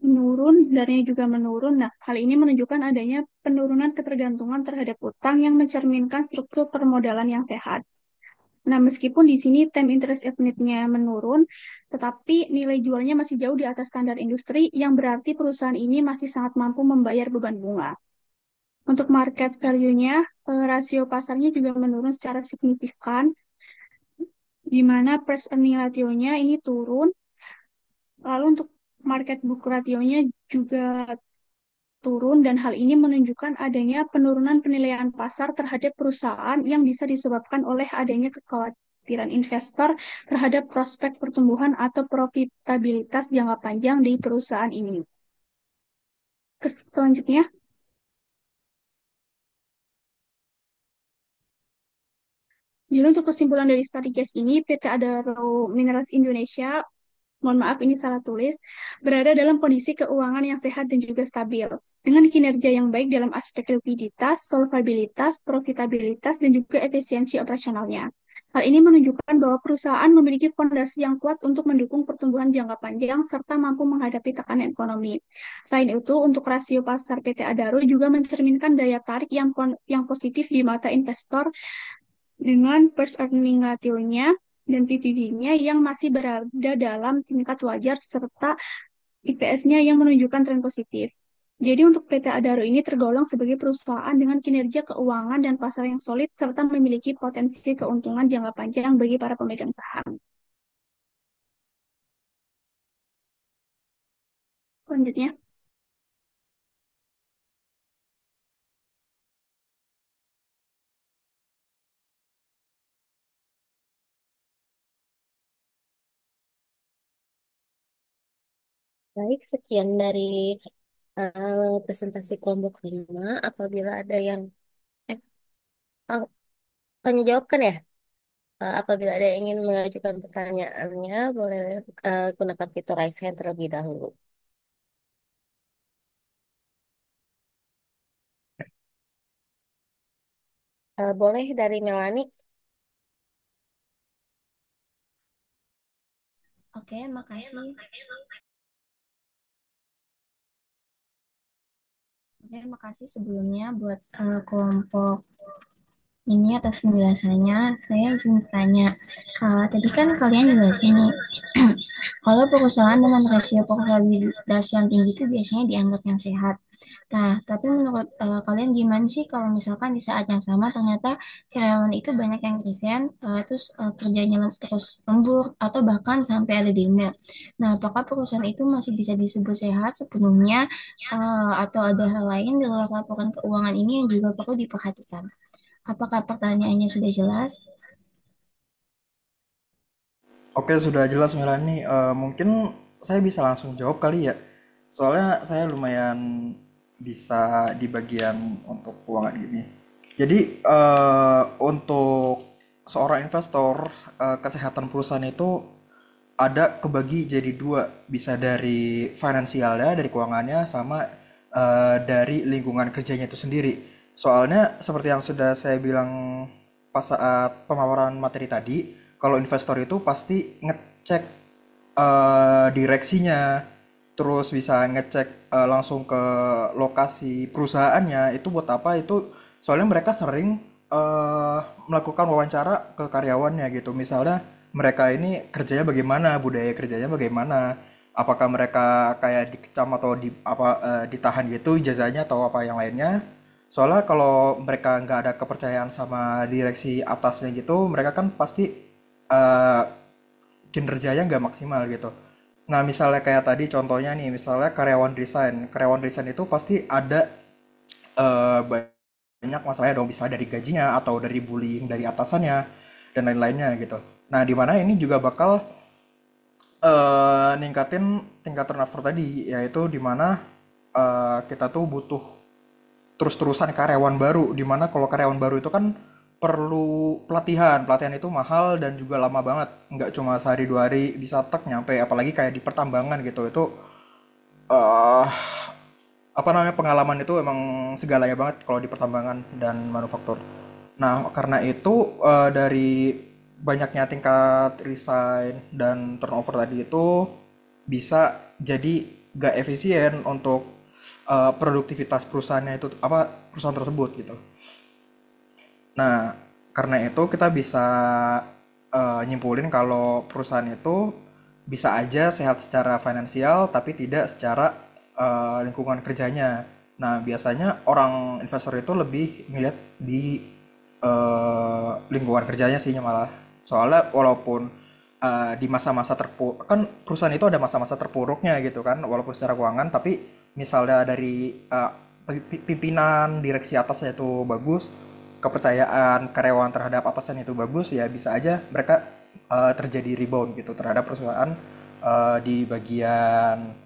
menurun, DER-nya juga menurun. Nah, hal ini menunjukkan adanya penurunan ketergantungan terhadap utang yang mencerminkan struktur permodalan yang sehat. Nah, meskipun di sini time interest rate-nya menurun, tetapi nilai jualnya masih jauh di atas standar industri, yang berarti perusahaan ini masih sangat mampu membayar beban bunga. Untuk market value-nya, rasio pasarnya juga menurun secara signifikan, di mana price earning ratio-nya ini turun. Lalu untuk market book ratio-nya juga turun dan hal ini menunjukkan adanya penurunan penilaian pasar terhadap perusahaan yang bisa disebabkan oleh adanya kekhawatiran investor terhadap prospek pertumbuhan atau profitabilitas jangka panjang di perusahaan ini. Selanjutnya, jadi untuk kesimpulan dari study case ini, PT Adaro Minerals Indonesia, mohon maaf ini salah tulis, berada dalam kondisi keuangan yang sehat dan juga stabil, dengan kinerja yang baik dalam aspek likuiditas, solvabilitas, profitabilitas, dan juga efisiensi operasionalnya. Hal ini menunjukkan bahwa perusahaan memiliki fondasi yang kuat untuk mendukung pertumbuhan jangka panjang serta mampu menghadapi tekanan ekonomi. Selain itu, untuk rasio pasar PT Adaro juga mencerminkan daya tarik yang positif di mata investor dengan first earning ratio-nya dan PPV-nya yang masih berada dalam tingkat wajar serta IPS-nya yang menunjukkan tren positif. Jadi untuk PT Adaro ini tergolong sebagai perusahaan dengan kinerja keuangan dan pasar yang solid serta memiliki potensi keuntungan jangka panjang bagi para pemegang saham. Selanjutnya, Baik, sekian dari presentasi kelompok 5. Apabila ada yang eh, oh, tanya jawab kan ya? Apabila ada yang ingin mengajukan pertanyaannya, boleh gunakan fitur raise hand terlebih dahulu. Boleh dari Melani. Oke, makasih. Oke, makasih sebelumnya buat kelompok ini atas penjelasannya. Saya izin bertanya, tadi kan kalian jelasin nih, kalau perusahaan dengan rasio profitabilitas yang tinggi itu biasanya dianggap yang sehat. Nah, tapi menurut kalian gimana sih kalau misalkan di saat yang sama ternyata karyawan itu banyak yang resign, terus kerjanya terus lembur atau bahkan sampai ada demo. Nah, apakah perusahaan itu masih bisa disebut sehat sepenuhnya atau ada hal lain di luar laporan keuangan ini yang juga perlu diperhatikan? Apakah pertanyaannya sudah jelas? Oke, sudah jelas Melani. Mungkin saya bisa langsung jawab kali ya. Soalnya saya lumayan bisa di bagian untuk keuangan gini. Jadi untuk seorang investor, kesehatan perusahaan itu ada kebagi jadi dua, bisa dari finansialnya, dari keuangannya, sama dari lingkungan kerjanya itu sendiri. Soalnya seperti yang sudah saya bilang pas saat pemaparan materi tadi, kalau investor itu pasti ngecek direksinya, terus bisa ngecek langsung ke lokasi perusahaannya. Itu buat apa? Itu soalnya mereka sering melakukan wawancara ke karyawannya gitu. Misalnya mereka ini kerjanya bagaimana, budaya kerjanya bagaimana, apakah mereka kayak dikecam atau ditahan gitu ijazahnya atau apa yang lainnya. Soalnya kalau mereka nggak ada kepercayaan sama direksi atasnya gitu, mereka kan pasti eh, kinerjanya nggak maksimal gitu. Nah, misalnya kayak tadi contohnya nih, misalnya karyawan resign itu pasti ada banyak masalahnya dong, bisa dari gajinya atau dari bullying dari atasannya dan lain-lainnya gitu. Nah, di mana ini juga bakal ningkatin tingkat turnover tadi, yaitu di mana kita tuh butuh terus-terusan karyawan baru, di mana kalau karyawan baru itu kan perlu pelatihan. Pelatihan itu mahal dan juga lama banget, nggak cuma sehari dua hari bisa tek nyampe, apalagi kayak di pertambangan gitu. Itu eh apa namanya, pengalaman itu emang segalanya banget kalau di pertambangan dan manufaktur. Nah, karena itu dari banyaknya tingkat resign dan turnover tadi itu bisa jadi gak efisien untuk produktivitas perusahaannya itu, apa, perusahaan tersebut gitu. Nah, karena itu kita bisa nyimpulin kalau perusahaan itu bisa aja sehat secara finansial tapi tidak secara lingkungan kerjanya. Nah, biasanya orang investor itu lebih melihat di lingkungan kerjanya sih malah. Soalnya walaupun di masa-masa terpuruk kan, perusahaan itu ada masa-masa terpuruknya gitu kan, walaupun secara keuangan, tapi misalnya dari pimpinan direksi atasnya itu bagus, kepercayaan karyawan terhadap atasan itu bagus, ya bisa aja mereka terjadi rebound gitu terhadap perusahaan di bagian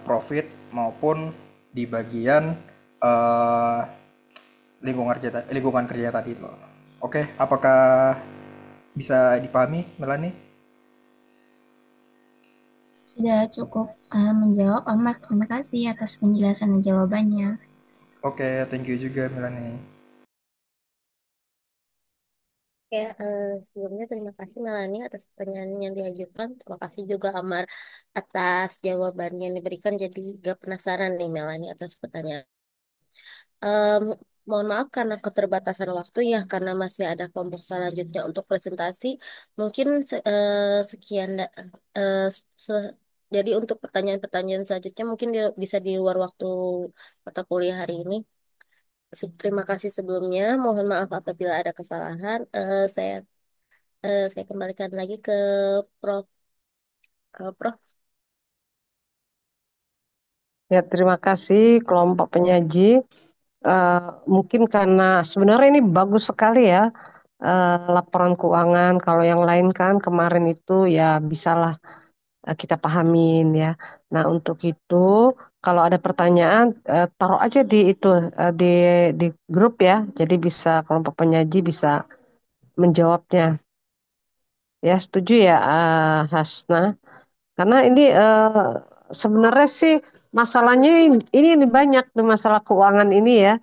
profit maupun di bagian eh, lingkungan kerja tadi loh. Oke, apakah bisa dipahami, Melanie? Sudah cukup menjawab, Ahmad. Terima kasih atas penjelasan dan jawabannya. Oke, thank you juga, Melanie. Ya, sebelumnya terima kasih Melani atas pertanyaan yang diajukan. Terima kasih juga Amar atas jawaban yang diberikan. Jadi gak penasaran nih Melani atas pertanyaan. Em, Mohon maaf karena keterbatasan waktu ya, karena masih ada kelompok selanjutnya untuk presentasi. Mungkin sekian. eh, se- jadi untuk pertanyaan-pertanyaan selanjutnya mungkin bisa di luar waktu mata kuliah hari ini. Terima kasih sebelumnya. Mohon maaf apabila ada kesalahan. Saya kembalikan lagi ke Prof. Prof. Ya, terima kasih kelompok penyaji. Eh, Mungkin karena sebenarnya ini bagus sekali ya, laporan keuangan. Kalau yang lain kan kemarin itu ya bisalah kita pahamin ya. Nah, untuk itu kalau ada pertanyaan taruh aja di itu, di grup ya. Jadi bisa kelompok penyaji bisa menjawabnya. Ya, setuju ya, Hasna. Karena ini sebenarnya sih masalahnya ini banyak tuh masalah keuangan ini ya.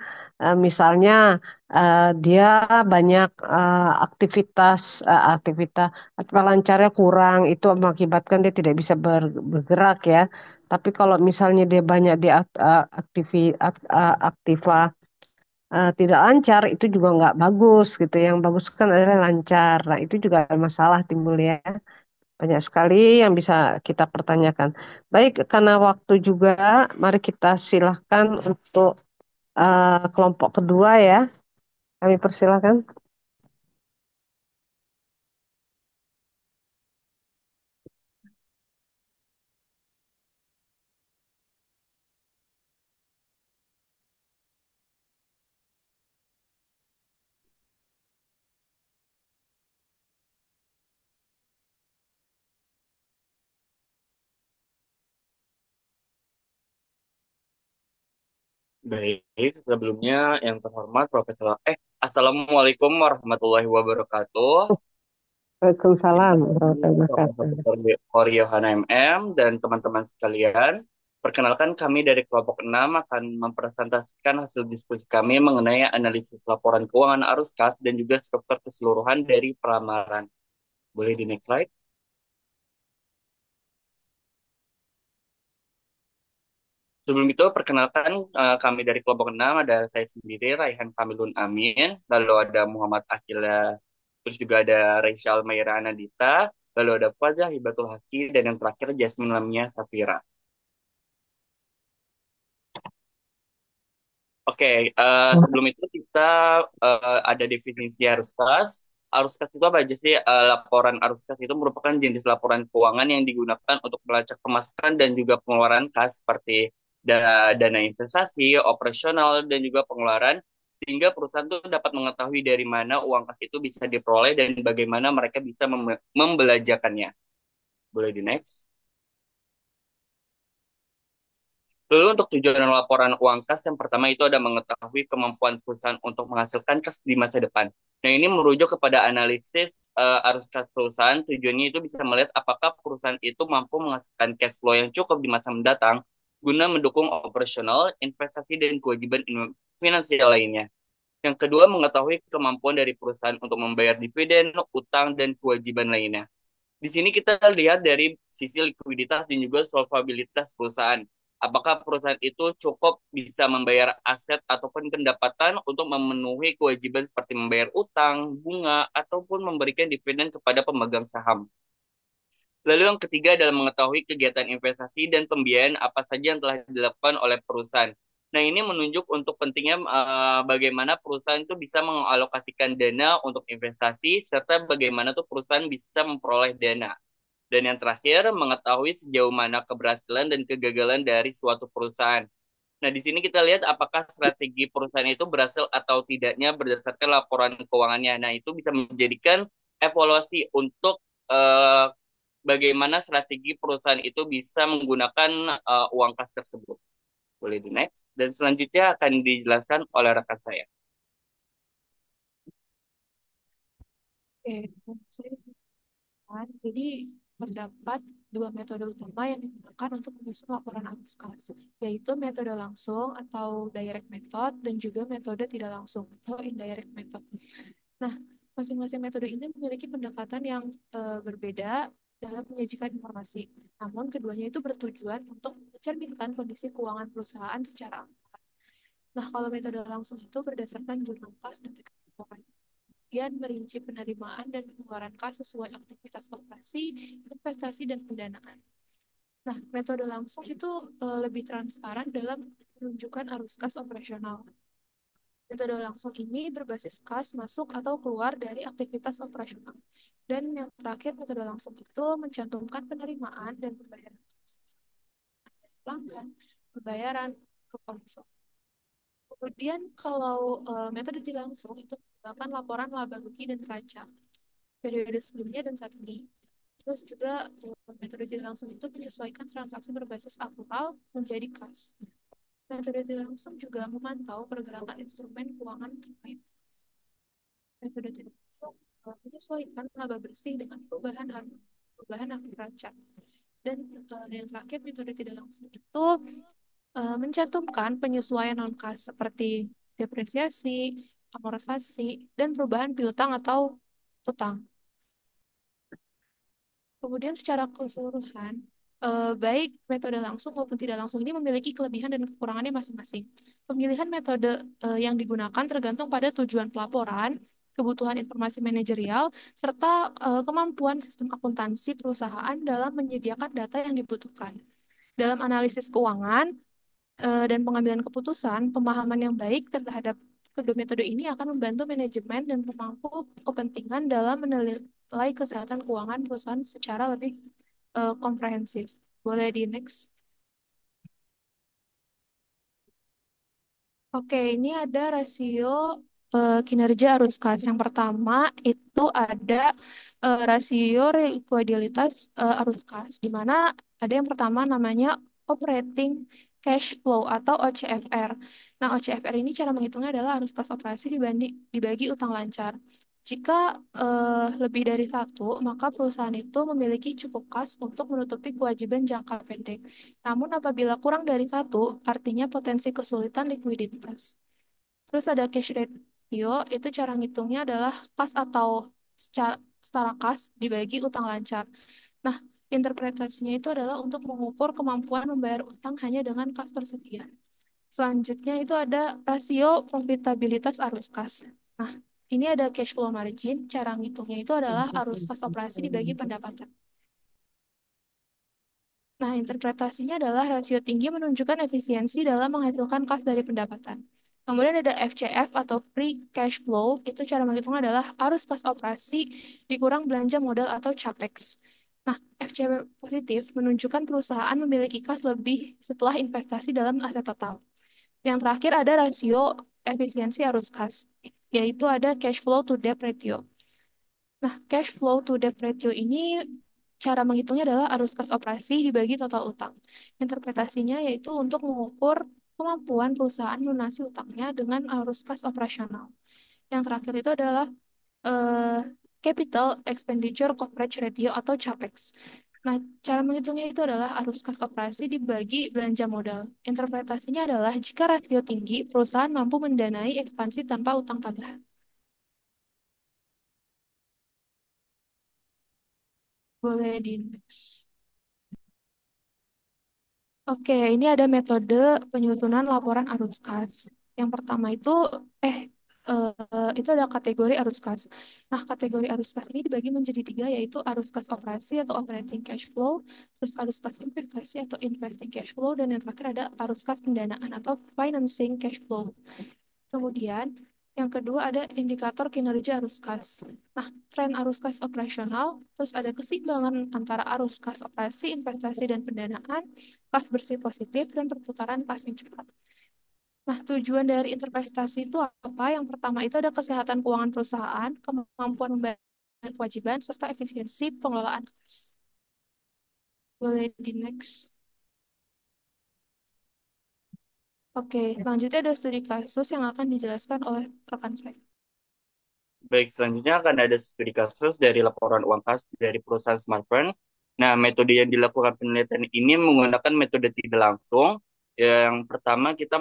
Misalnya dia banyak aktivitas lancarnya kurang itu mengakibatkan dia tidak bisa bergerak ya. Tapi kalau misalnya dia banyak di aktiva tidak lancar itu juga nggak bagus gitu. Yang bagus kan adalah lancar. Nah itu juga ada masalah timbul ya. Banyak sekali yang bisa kita pertanyakan. Baik, karena waktu juga, mari kita silahkan untuk kelompok kedua ya. Kami persilahkan. Baik, sebelumnya yang terhormat Profesor Assalamualaikum warahmatullahi wabarakatuh. Waalaikumsalam warahmatullahi Ini wabarakatuh. Profesor Yohana MM dan teman-teman sekalian. Perkenalkan kami dari kelompok 6 akan mempresentasikan hasil diskusi kami mengenai analisis laporan keuangan arus kas dan juga struktur keseluruhan dari pelamaran. Boleh di next slide? Sebelum itu, perkenalkan kami dari kelompok 6 ada saya sendiri, Raihan Kamilun Amin, lalu ada Muhammad Akila, terus juga ada Reisha Almaira Anadita, lalu ada Fazah Hibatul Haki, dan yang terakhir Jasmine Lamia Safira. Oke, sebelum itu kita ada definisi arus kas. Arus kas itu apa aja sih? Laporan arus kas itu merupakan jenis laporan keuangan yang digunakan untuk melacak pemasukan dan juga pengeluaran kas seperti dana investasi, operasional, dan juga pengeluaran, sehingga perusahaan itu dapat mengetahui dari mana uang kas itu bisa diperoleh dan bagaimana mereka bisa membelanjakannya. Boleh di next? Lalu untuk tujuan laporan uang kas yang pertama itu ada mengetahui kemampuan perusahaan untuk menghasilkan kas di masa depan. Nah ini merujuk kepada analisis arus kas perusahaan. Tujuannya itu bisa melihat apakah perusahaan itu mampu menghasilkan cash flow yang cukup di masa mendatang guna mendukung operasional, investasi, dan kewajiban finansial lainnya. Yang kedua, mengetahui kemampuan dari perusahaan untuk membayar dividen, utang, dan kewajiban lainnya. Di sini kita lihat dari sisi likuiditas dan juga solvabilitas perusahaan. Apakah perusahaan itu cukup bisa membayar aset ataupun pendapatan untuk memenuhi kewajiban seperti membayar utang, bunga, ataupun memberikan dividen kepada pemegang saham. Lalu yang ketiga adalah mengetahui kegiatan investasi dan pembiayaan apa saja yang telah dilakukan oleh perusahaan. Nah, ini menunjuk untuk pentingnya bagaimana perusahaan itu bisa mengalokasikan dana untuk investasi serta bagaimana tuh perusahaan bisa memperoleh dana. Dan yang terakhir, mengetahui sejauh mana keberhasilan dan kegagalan dari suatu perusahaan. Nah, di sini kita lihat apakah strategi perusahaan itu berhasil atau tidaknya berdasarkan laporan keuangannya. Nah, itu bisa menjadikan evaluasi untuk eh, bagaimana strategi perusahaan itu bisa menggunakan uang kas tersebut. Boleh di next. Dan selanjutnya akan dijelaskan oleh rekan saya. Oke, saya kan. Jadi terdapat dua metode utama yang digunakan untuk menyusun laporan arus kas, yaitu metode langsung atau direct method dan juga metode tidak langsung atau indirect method. Nah, masing-masing metode ini memiliki pendekatan yang berbeda dalam menyajikan informasi. Namun keduanya itu bertujuan untuk mencerminkan kondisi keuangan perusahaan secara akurat. Nah, kalau metode langsung itu berdasarkan jurnal kas dan rekening keuangan, kemudian merinci penerimaan dan pengeluaran kas sesuai aktivitas operasi, investasi, dan pendanaan. Nah, metode langsung itu lebih transparan dalam menunjukkan arus kas operasional. Metode langsung ini berbasis kas masuk atau keluar dari aktivitas operasional. Dan yang terakhir, metode langsung itu mencantumkan penerimaan dan pembayaran kas. Pelanggan, pembayaran ke konsul. Kemudian kalau metode tidak langsung itu menggunakan laporan laba rugi dan neraca periode sebelumnya dan saat ini. Terus juga metode tidak langsung itu menyesuaikan transaksi berbasis akrual menjadi kas. Metode tidak langsung juga memantau pergerakan instrumen keuangan terkait kas. Metode tidak langsung menyesuaikan laba bersih dengan perubahan aktif neraca. Dan yang terakhir, metode tidak langsung itu mencantumkan penyesuaian non-kas seperti depresiasi, amortisasi, dan perubahan piutang atau utang. Kemudian secara keseluruhan, baik metode langsung maupun tidak langsung ini memiliki kelebihan dan kekurangannya masing-masing. Pemilihan metode yang digunakan tergantung pada tujuan pelaporan, kebutuhan informasi manajerial, serta kemampuan sistem akuntansi perusahaan dalam menyediakan data yang dibutuhkan. Dalam analisis keuangan dan pengambilan keputusan, pemahaman yang baik terhadap kedua metode ini akan membantu manajemen dan pemangku kepentingan dalam menilai kesehatan keuangan perusahaan secara lebih komprehensif. Boleh di next. Oke, ini ada rasio kinerja arus kas. Yang pertama itu ada rasio likuiditas arus kas, di mana ada yang pertama namanya operating cash flow atau OCFR. Nah, OCFR ini cara menghitungnya adalah arus kas operasi dibagi utang lancar. Jika lebih dari satu, maka perusahaan itu memiliki cukup kas untuk menutupi kewajiban jangka pendek. Namun apabila kurang dari satu, artinya potensi kesulitan likuiditas. Terus ada cash ratio, itu cara ngitungnya adalah kas atau setara kas dibagi utang lancar. Nah, interpretasinya itu adalah untuk mengukur kemampuan membayar utang hanya dengan kas tersedia. Selanjutnya itu ada rasio profitabilitas arus kas. Nah, ini ada cash flow margin, cara ngitungnya itu adalah arus kas operasi dibagi pendapatan. Nah, interpretasinya adalah rasio tinggi menunjukkan efisiensi dalam menghasilkan kas dari pendapatan. Kemudian ada FCF atau Free Cash Flow, itu cara menghitungnya adalah arus kas operasi dikurang belanja modal atau CAPEX. Nah, FCF positif menunjukkan perusahaan memiliki kas lebih setelah investasi dalam aset tetap. Yang terakhir ada rasio efisiensi arus kas, yaitu ada Cash Flow to Debt Ratio. Nah, cash flow to debt ratio ini cara menghitungnya adalah arus kas operasi dibagi total utang. Interpretasinya yaitu untuk mengukur kemampuan perusahaan melunasi utangnya dengan arus kas operasional. Yang terakhir itu adalah eh, capital expenditure coverage ratio atau CAPEX. Nah, cara menghitungnya itu adalah arus kas operasi dibagi belanja modal. Interpretasinya adalah jika rasio tinggi, perusahaan mampu mendanai ekspansi tanpa utang tambahan. Boleh di next. Oke, ini ada metode penyusunan laporan arus kas. Yang pertama itu ada kategori arus kas. Nah, kategori arus kas ini dibagi menjadi tiga, yaitu arus kas operasi atau operating cash flow, terus arus kas investasi atau investing cash flow, dan yang terakhir ada arus kas pendanaan atau financing cash flow. Kemudian, yang kedua ada indikator kinerja arus kas. Nah, tren arus kas operasional, terus ada keseimbangan antara arus kas operasi, investasi, dan pendanaan, kas bersih positif, dan perputaran kas yang cepat. Nah, tujuan dari interpretasi itu apa? Yang pertama itu ada kesehatan keuangan perusahaan, kemampuan membayar kewajiban, serta efisiensi pengelolaan kas. Boleh di next. Oke, selanjutnya ada studi kasus yang akan dijelaskan oleh rekan saya. Baik, selanjutnya akan ada studi kasus dari laporan uang kas dari perusahaan Smartfren. Nah, metode yang dilakukan penelitian ini menggunakan metode tidak langsung. Yang pertama kita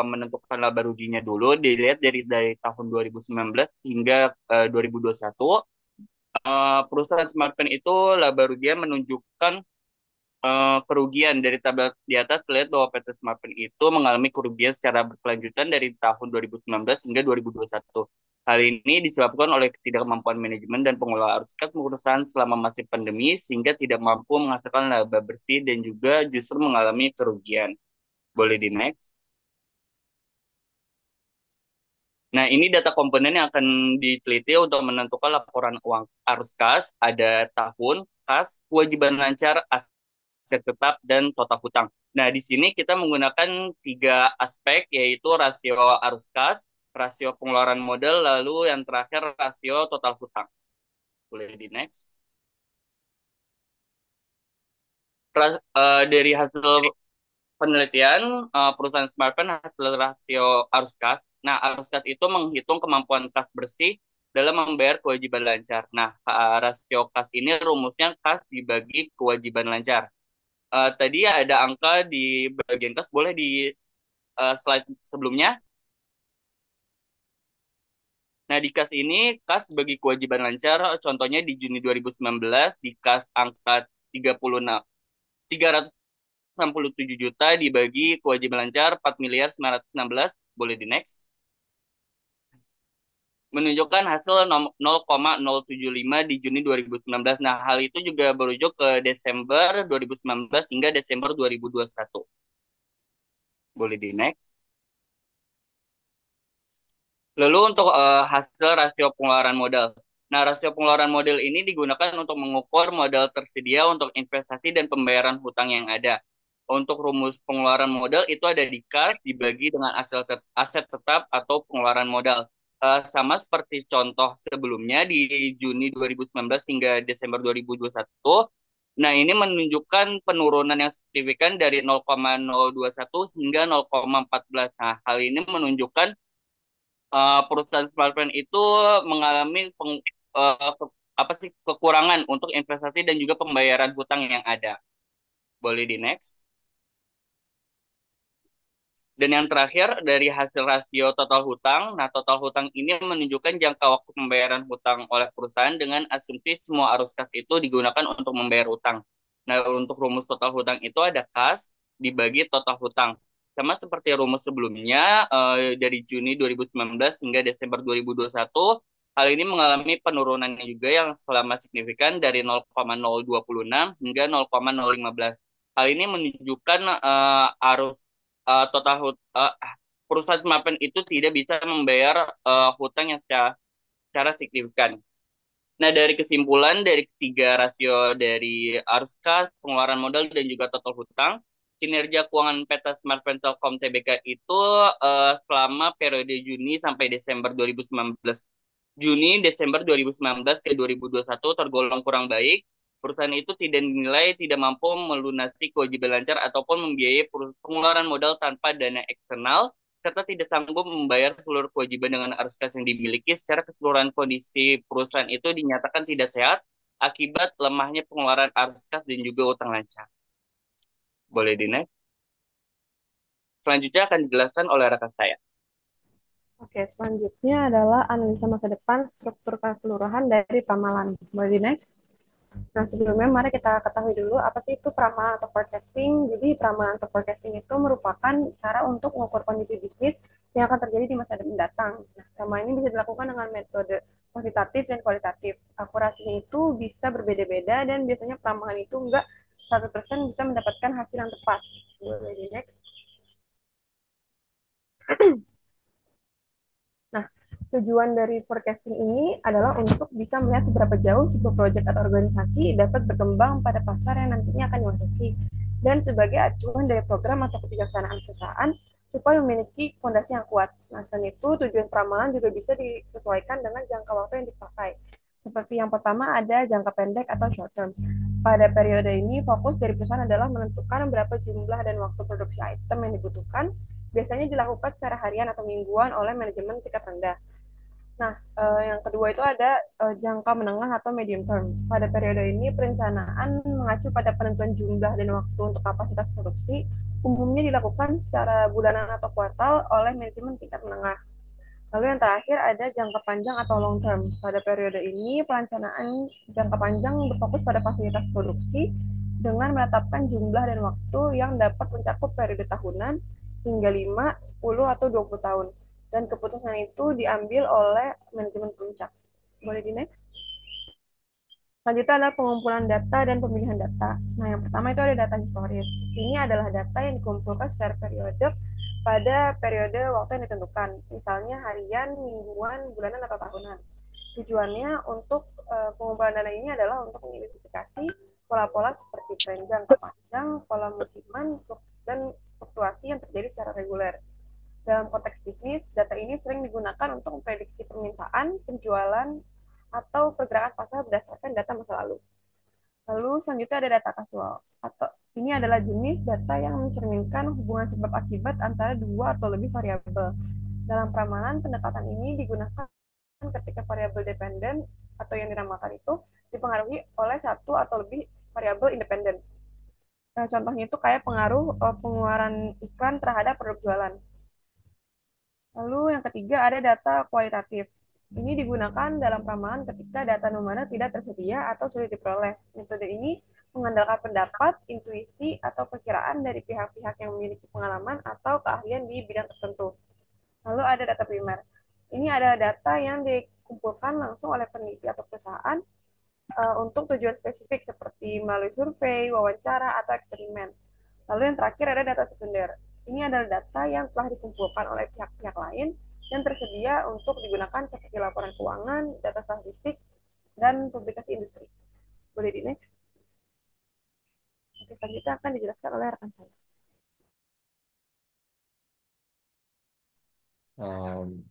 menentukan laba ruginya dulu, dilihat dari tahun 2019 hingga 2021. Perusahaan Smartfren itu laba ruginya menunjukkan kerugian dari tabel di atas terlihat bahwa PT Smartfren itu mengalami kerugian secara berkelanjutan dari tahun 2019 hingga 2021. Hal ini disebabkan oleh ketidakmampuan manajemen dan pengelola arus kas perusahaan selama masa pandemi sehingga tidak mampu menghasilkan laba bersih dan juga justru mengalami kerugian. Boleh di next. Nah, ini data komponen yang akan diteliti untuk menentukan laporan uang arus kas, ada tahun, kas, kewajiban lancar, aset tetap, dan total hutang. Nah, di sini kita menggunakan tiga aspek, yaitu rasio arus kas, rasio pengeluaran modal, lalu yang terakhir rasio total hutang. Boleh di next. Dari hasil penelitian perusahaan Smartfren hasil rasio arus kas. Nah, arus kas itu menghitung kemampuan kas bersih dalam membayar kewajiban lancar. Nah, rasio kas ini rumusnya kas dibagi kewajiban lancar. Tadi ada angka di bagian kas, boleh di slide sebelumnya. Nah, di kas ini, kas bagi kewajiban lancar, contohnya di Juni 2019, di kas angka 36, 367 juta dibagi kewajiban lancar 4 miliar 916, boleh di next. Menunjukkan hasil 0,075 di Juni 2019. Nah, hal itu juga merujuk ke Desember 2019 hingga Desember 2021. Boleh di next. Lalu untuk hasil rasio pengeluaran modal. Nah, rasio pengeluaran modal ini digunakan untuk mengukur modal tersedia untuk investasi dan pembayaran hutang yang ada. Untuk rumus pengeluaran modal itu ada di kas dibagi dengan aset tetap atau pengeluaran modal. Sama seperti contoh sebelumnya di Juni 2019 hingga Desember 2021. Nah, ini menunjukkan penurunan yang signifikan dari 0,021 hingga 0,14. Nah, hal ini menunjukkan perusahaan smartphone itu mengalami apa sih kekurangan untuk investasi dan juga pembayaran hutang yang ada. Boleh di next. Dan yang terakhir dari hasil rasio total hutang. Nah, total hutang ini menunjukkan jangka waktu pembayaran hutang oleh perusahaan dengan asumsi semua arus kas itu digunakan untuk membayar hutang. Nah, untuk rumus total hutang itu ada kas dibagi total hutang. Sama seperti rumus sebelumnya, dari Juni 2019 hingga Desember 2021, hal ini mengalami penurunannya juga yang selama signifikan dari 0,026 hingga 0,015. Hal ini menunjukkan arus perusahaan smartphone itu tidak bisa membayar hutang yang secara signifikan. Nah, dari kesimpulan dari ketiga rasio dari arus kas, pengeluaran modal, dan juga total hutang, kinerja keuangan PT Smartphone Telkom Tbk itu selama periode Juni sampai Desember 2019. Juni Desember 2019 ke 2021 tergolong kurang baik. Perusahaan itu tidak dinilai tidak mampu melunasi kewajiban lancar ataupun membiayai pengeluaran modal tanpa dana eksternal, serta tidak sanggup membayar seluruh kewajiban dengan arus kas yang dimiliki. Secara keseluruhan kondisi perusahaan itu dinyatakan tidak sehat akibat lemahnya pengeluaran arus kas dan juga utang lancar. Boleh di next. Selanjutnya akan dijelaskan oleh rekan saya. Oke, selanjutnya adalah analisa masa depan struktur keseluruhan dari Pramalan. Boleh di next? Nah, sebelumnya mari kita ketahui dulu apa sih itu pramalan atau forecasting. Jadi, pramalan atau forecasting itu merupakan cara untuk mengukur kondisi bisnis yang akan terjadi di masa mendatang. Nah, sama ini bisa dilakukan dengan metode kuantitatif dan kualitatif. Akurasinya itu bisa berbeda-beda dan biasanya pramalan itu enggak 100% bisa mendapatkan hasil yang tepat. Boleh di next. Nah, tujuan dari forecasting ini adalah untuk bisa melihat seberapa jauh sebuah proyek atau organisasi dapat berkembang pada pasar yang nantinya akan dimasuki, dan sebagai acuan dari program atau kebijaksanaan perusahaan supaya memiliki fondasi yang kuat. Nah, selain itu, tujuan ramalan juga bisa disesuaikan dengan jangka waktu yang dipakai. Seperti yang pertama ada jangka pendek atau short term. Pada periode ini, fokus dari perusahaan adalah menentukan berapa jumlah dan waktu produksi item yang dibutuhkan. Biasanya dilakukan secara harian atau mingguan oleh manajemen tingkat rendah. Nah, yang kedua itu ada jangka menengah atau medium term. Pada periode ini, perencanaan mengacu pada penentuan jumlah dan waktu untuk kapasitas produksi, umumnya dilakukan secara bulanan atau kuartal oleh manajemen tingkat menengah. Lalu yang terakhir ada jangka panjang atau long term. Pada periode ini, perencanaan jangka panjang berfokus pada fasilitas produksi dengan menetapkan jumlah dan waktu yang dapat mencakup periode tahunan hingga 5, 10, atau 20 tahun. Dan keputusan itu diambil oleh manajemen puncak. Boleh di next? Selanjutnya adalah pengumpulan data dan pemilihan data. Nah, yang pertama itu ada data historis. Ini adalah data yang dikumpulkan secara periodik pada periode waktu yang ditentukan. Misalnya harian, mingguan, bulanan, atau tahunan. Tujuannya untuk pengumpulan data ini adalah untuk mengidentifikasi pola-pola seperti tren jangka panjang, pola musiman, dan fluktuasi yang terjadi secara reguler. Dalam konteks bisnis, data ini sering digunakan untuk memprediksi permintaan, penjualan, atau pergerakan pasar berdasarkan data masa lalu. Lalu selanjutnya ada data kasual. Atau ini adalah jenis data yang mencerminkan hubungan sebab akibat antara dua atau lebih variabel. Dalam peramalan, pendekatan ini digunakan ketika variabel dependen atau yang dinamakan itu dipengaruhi oleh satu atau lebih variabel independen. Nah, contohnya itu kayak pengaruh pengeluaran iklan terhadap produk jualan. Lalu yang ketiga ada data kualitatif. Ini digunakan dalam ramalan ketika data numeric tidak tersedia atau sulit diperoleh. Metode ini mengandalkan pendapat, intuisi, atau perkiraan dari pihak-pihak yang memiliki pengalaman atau keahlian di bidang tertentu. Lalu ada data primer. Ini ada data yang dikumpulkan langsung oleh peneliti atau perusahaan untuk tujuan spesifik seperti melalui survei, wawancara, atau eksperimen. Lalu yang terakhir ada data sekunder. Ini adalah data yang telah dikumpulkan oleh pihak-pihak lain yang tersedia untuk digunakan seperti laporan keuangan, data statistik, dan publikasi industri. Boleh di next? Oke, selanjutnya akan dijelaskan oleh rekan saya. Um,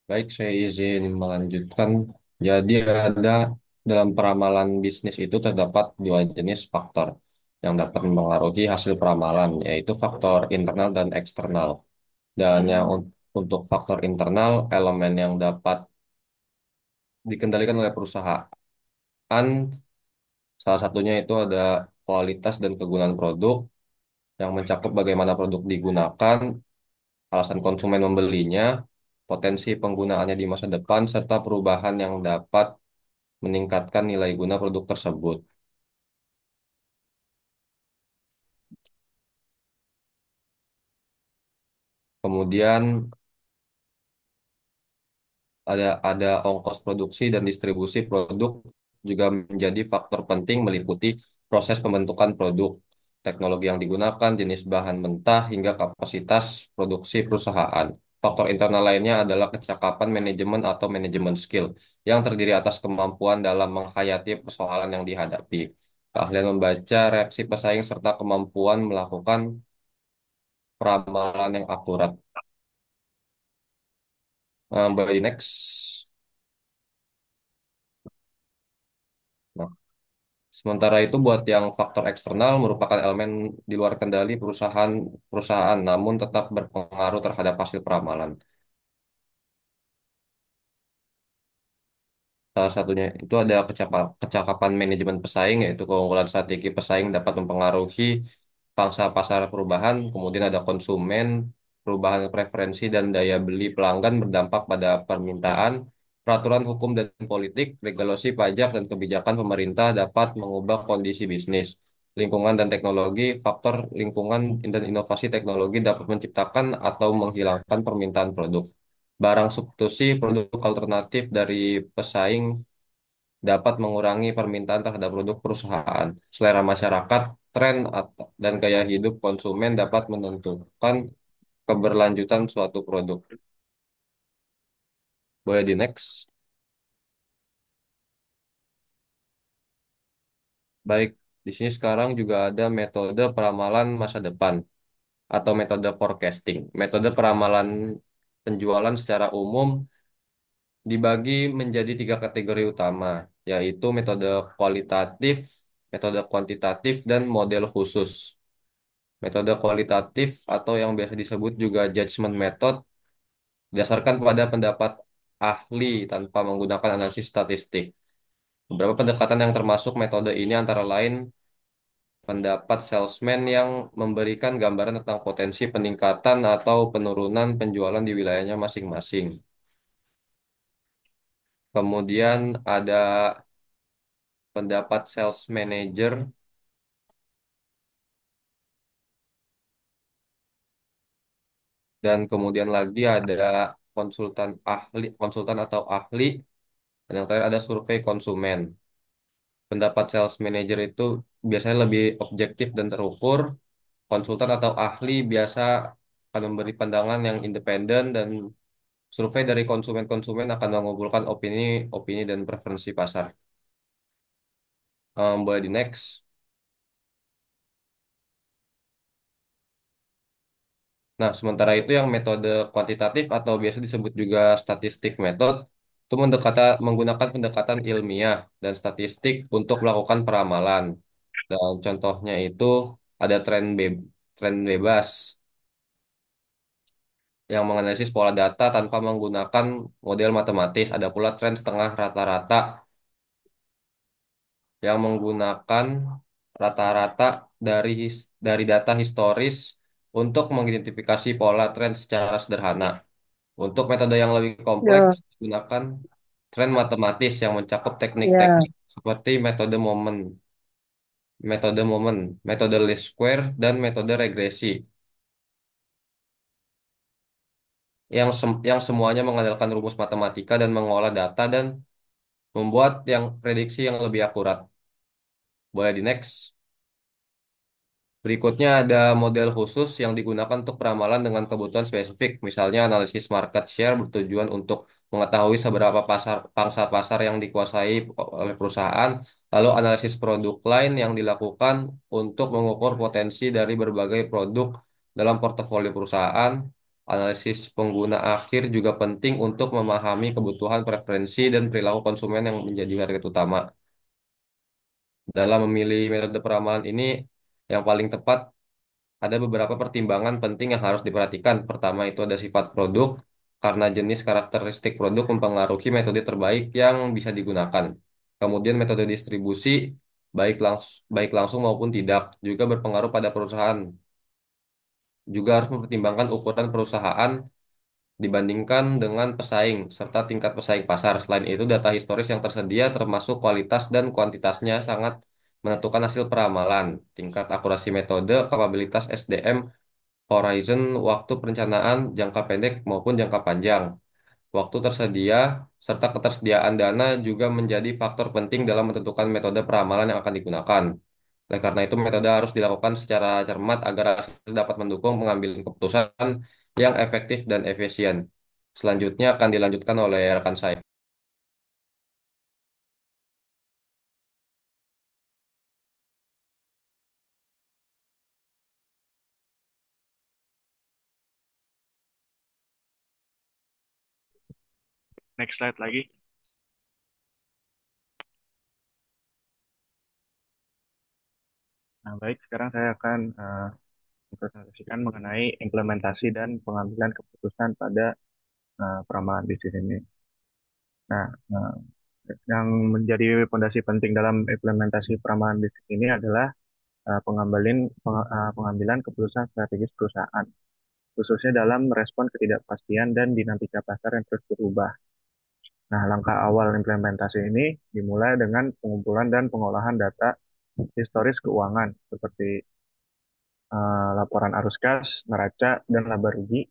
Baik, saya izin melanjutkan. Jadi ada dalam peramalan bisnis itu terdapat dua jenis faktor yang dapat mempengaruhi hasil peramalan, yaitu faktor internal dan eksternal. Dan yang untuk faktor internal, elemen yang dapat dikendalikan oleh perusahaan, salah satunya itu ada kualitas dan kegunaan produk yang mencakup bagaimana produk digunakan, alasan konsumen membelinya, potensi penggunaannya di masa depan, serta perubahan yang dapat meningkatkan nilai guna produk tersebut. Kemudian ada ongkos produksi dan distribusi produk juga menjadi faktor penting meliputi proses pembentukan produk, teknologi yang digunakan, jenis bahan mentah, hingga kapasitas produksi perusahaan. Faktor internal lainnya adalah kecakapan manajemen atau manajemen skill yang terdiri atas kemampuan dalam menghayati persoalan yang dihadapi, keahlian membaca reaksi pesaing, serta kemampuan melakukan peramalan yang akurat. By next. Nah, sementara itu buat yang faktor eksternal merupakan elemen di luar kendali perusahaan namun tetap berpengaruh terhadap hasil peramalan. Salah satunya itu ada kecakapan manajemen pesaing, yaitu keunggulan strategi pesaing dapat mempengaruhi pangsa pasar perubahan. Kemudian ada konsumen, perubahan preferensi dan daya beli pelanggan berdampak pada permintaan. Peraturan hukum dan politik, regulasi pajak dan kebijakan pemerintah dapat mengubah kondisi bisnis. Lingkungan dan teknologi, faktor lingkungan dan inovasi teknologi dapat menciptakan atau menghilangkan permintaan produk. Barang substitusi produk alternatif dari pesaing dapat mengurangi permintaan terhadap produk perusahaan. Selera masyarakat, tren, dan gaya hidup konsumen dapat menentukan keberlanjutan suatu produk. Boleh di next. Baik, di sini sekarang juga ada metode peramalan masa depan atau metode forecasting. Metode peramalan penjualan secara umum dibagi menjadi tiga kategori utama, yaitu metode kualitatif, metode kuantitatif, dan model khusus. Metode kualitatif atau yang biasa disebut juga judgment method didasarkan pada pendapat ahli tanpa menggunakan analisis statistik. Beberapa pendekatan yang termasuk metode ini antara lain pendapat salesman yang memberikan gambaran tentang potensi peningkatan atau penurunan penjualan di wilayahnya masing-masing. Kemudian ada pendapat sales manager dan kemudian lagi ada konsultan atau ahli, dan yang terakhir ada survei konsumen. Pendapat sales manager itu biasanya lebih objektif dan terukur. Konsultan atau ahli biasa akan memberi pandangan yang independen, dan survei dari konsumen-konsumen akan mengumpulkan opini dan preferensi pasar. Boleh di next. Nah, sementara itu yang metode kuantitatif atau biasa disebut juga statistik method itu menggunakan pendekatan ilmiah dan statistik untuk melakukan peramalan. Dan contohnya itu ada tren bebas yang menganalisis pola data tanpa menggunakan model matematis. Ada pula tren setengah rata-rata yang menggunakan rata-rata dari data historis untuk mengidentifikasi pola tren secara sederhana. Untuk metode yang lebih kompleks, Ya, gunakan tren matematis yang mencakup ya, teknik-teknik seperti metode least square, dan metode regresi, yang semuanya mengandalkan rumus matematika dan mengolah data dan membuat yang prediksi yang lebih akurat. Boleh di next. Berikutnya ada model khusus yang digunakan untuk peramalan dengan kebutuhan spesifik. Misalnya analisis market share bertujuan untuk mengetahui seberapa pangsa pasar yang dikuasai oleh perusahaan. Lalu analisis produk line yang dilakukan untuk mengukur potensi dari berbagai produk dalam portofolio perusahaan. Analisis pengguna akhir juga penting untuk memahami kebutuhan, preferensi, dan perilaku konsumen yang menjadi target utama. Dalam memilih metode peramalan ini, yang paling tepat ada beberapa pertimbangan penting yang harus diperhatikan. Pertama itu ada sifat produk, karena jenis karakteristik produk mempengaruhi metode terbaik yang bisa digunakan. Kemudian metode distribusi, baik langsung maupun tidak, juga berpengaruh pada perusahaan. Juga harus mempertimbangkan ukuran perusahaan dibandingkan dengan pesaing, serta tingkat pesaing pasar. Selain itu, data historis yang tersedia termasuk kualitas dan kuantitasnya sangat menentukan hasil peramalan. Tingkat akurasi metode, kapabilitas SDM, horizon waktu perencanaan jangka pendek maupun jangka panjang, waktu tersedia, serta ketersediaan dana juga menjadi faktor penting dalam menentukan metode peramalan yang akan digunakan. Oleh karena itu, metode harus dilakukan secara cermat agar hasil dapat mendukung pengambilan keputusan yang efektif dan efisien. Selanjutnya akan dilanjutkan oleh rekan saya. Next slide lagi. Nah, baik, sekarang saya akan mempresentasikan mengenai implementasi dan pengambilan keputusan pada peramalan bisnis ini. Nah, yang menjadi fondasi penting dalam implementasi peramalan bisnis ini adalah pengambilan keputusan strategis perusahaan, khususnya dalam merespon ketidakpastian dan dinamika pasar yang terus berubah. Nah, langkah awal implementasi ini dimulai dengan pengumpulan dan pengolahan data historis keuangan seperti laporan arus kas, neraca, dan laba rugi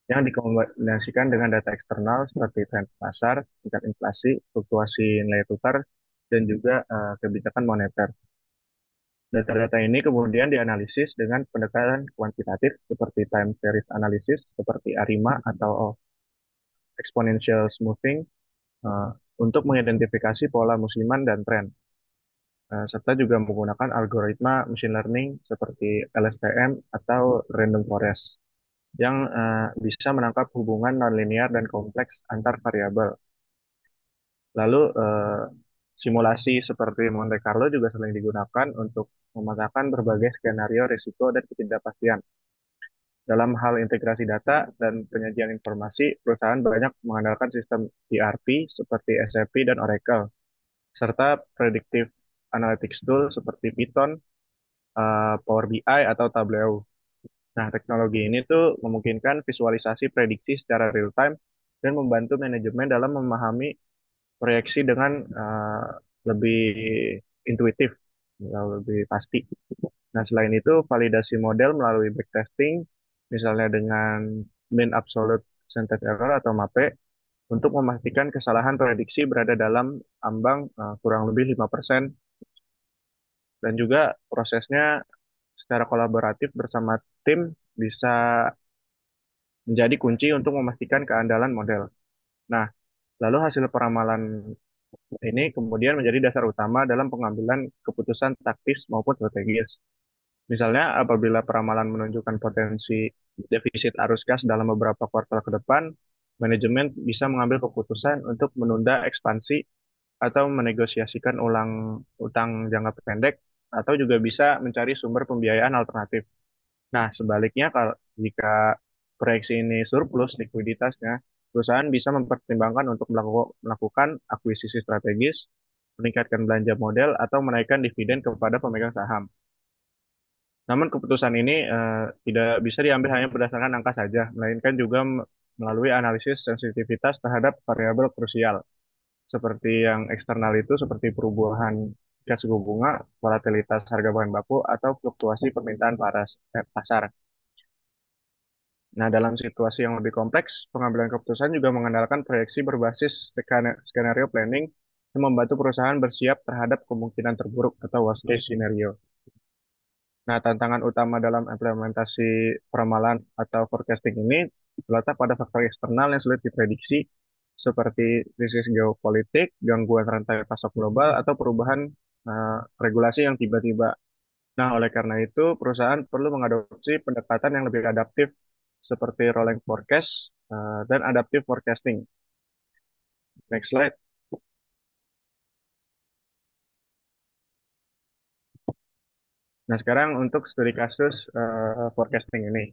yang dikombinasikan dengan data eksternal seperti tren pasar, tingkat inflasi, fluktuasi nilai tukar, dan juga kebijakan moneter. Data-data ini kemudian dianalisis dengan pendekatan kuantitatif seperti time series analysis, seperti ARIMA atau exponential smoothing, eh, untuk mengidentifikasi pola musiman dan tren, serta juga menggunakan algoritma machine learning seperti LSTM atau random forest yang bisa menangkap hubungan nonlinear dan kompleks antar variabel. Lalu simulasi seperti Monte Carlo juga sering digunakan untuk memetakan berbagai skenario risiko dan ketidakpastian. Dalam hal integrasi data dan penyajian informasi, perusahaan banyak mengandalkan sistem ERP seperti SAP dan Oracle, serta predictive analytics tool seperti Python, Power BI, atau Tableau. Nah, teknologi ini tuh memungkinkan visualisasi prediksi secara real time dan membantu manajemen dalam memahami proyeksi dengan lebih intuitif, lebih pasti. Nah, selain itu, validasi model melalui backtesting, misalnya dengan mean absolute percentage error atau MAPE, untuk memastikan kesalahan prediksi berada dalam ambang kurang lebih 5%, dan juga prosesnya secara kolaboratif bersama tim bisa menjadi kunci untuk memastikan keandalan model. Nah, lalu hasil peramalan ini kemudian menjadi dasar utama dalam pengambilan keputusan taktis maupun strategis. Misalnya, apabila peramalan menunjukkan potensi defisit arus kas dalam beberapa kuartal ke depan, manajemen bisa mengambil keputusan untuk menunda ekspansi atau menegosiasikan ulang utang jangka pendek, atau juga bisa mencari sumber pembiayaan alternatif. Nah, sebaliknya, kalau jika proyeksi ini surplus likuiditasnya, perusahaan bisa mempertimbangkan untuk melakukan akuisisi strategis meningkatkan belanja modal, atau menaikkan dividen kepada pemegang saham. Namun keputusan ini tidak bisa diambil hanya berdasarkan angka saja, melainkan juga melalui analisis sensitivitas terhadap variabel krusial, seperti yang eksternal itu seperti perubahan tingkat suku bunga, volatilitas harga bahan baku, atau fluktuasi permintaan pasar. Nah, dalam situasi yang lebih kompleks, pengambilan keputusan juga mengandalkan proyeksi berbasis skenario planning yang membantu perusahaan bersiap terhadap kemungkinan terburuk atau worst case scenario. Nah, tantangan utama dalam implementasi peramalan atau forecasting ini terletak pada faktor eksternal yang sulit diprediksi, seperti krisis geopolitik, gangguan rantai pasok global, atau perubahan regulasi yang tiba-tiba. Nah, oleh karena itu, perusahaan perlu mengadopsi pendekatan yang lebih adaptif, seperti rolling forecast dan adaptive forecasting. Next slide. Nah, sekarang untuk studi kasus forecasting ini.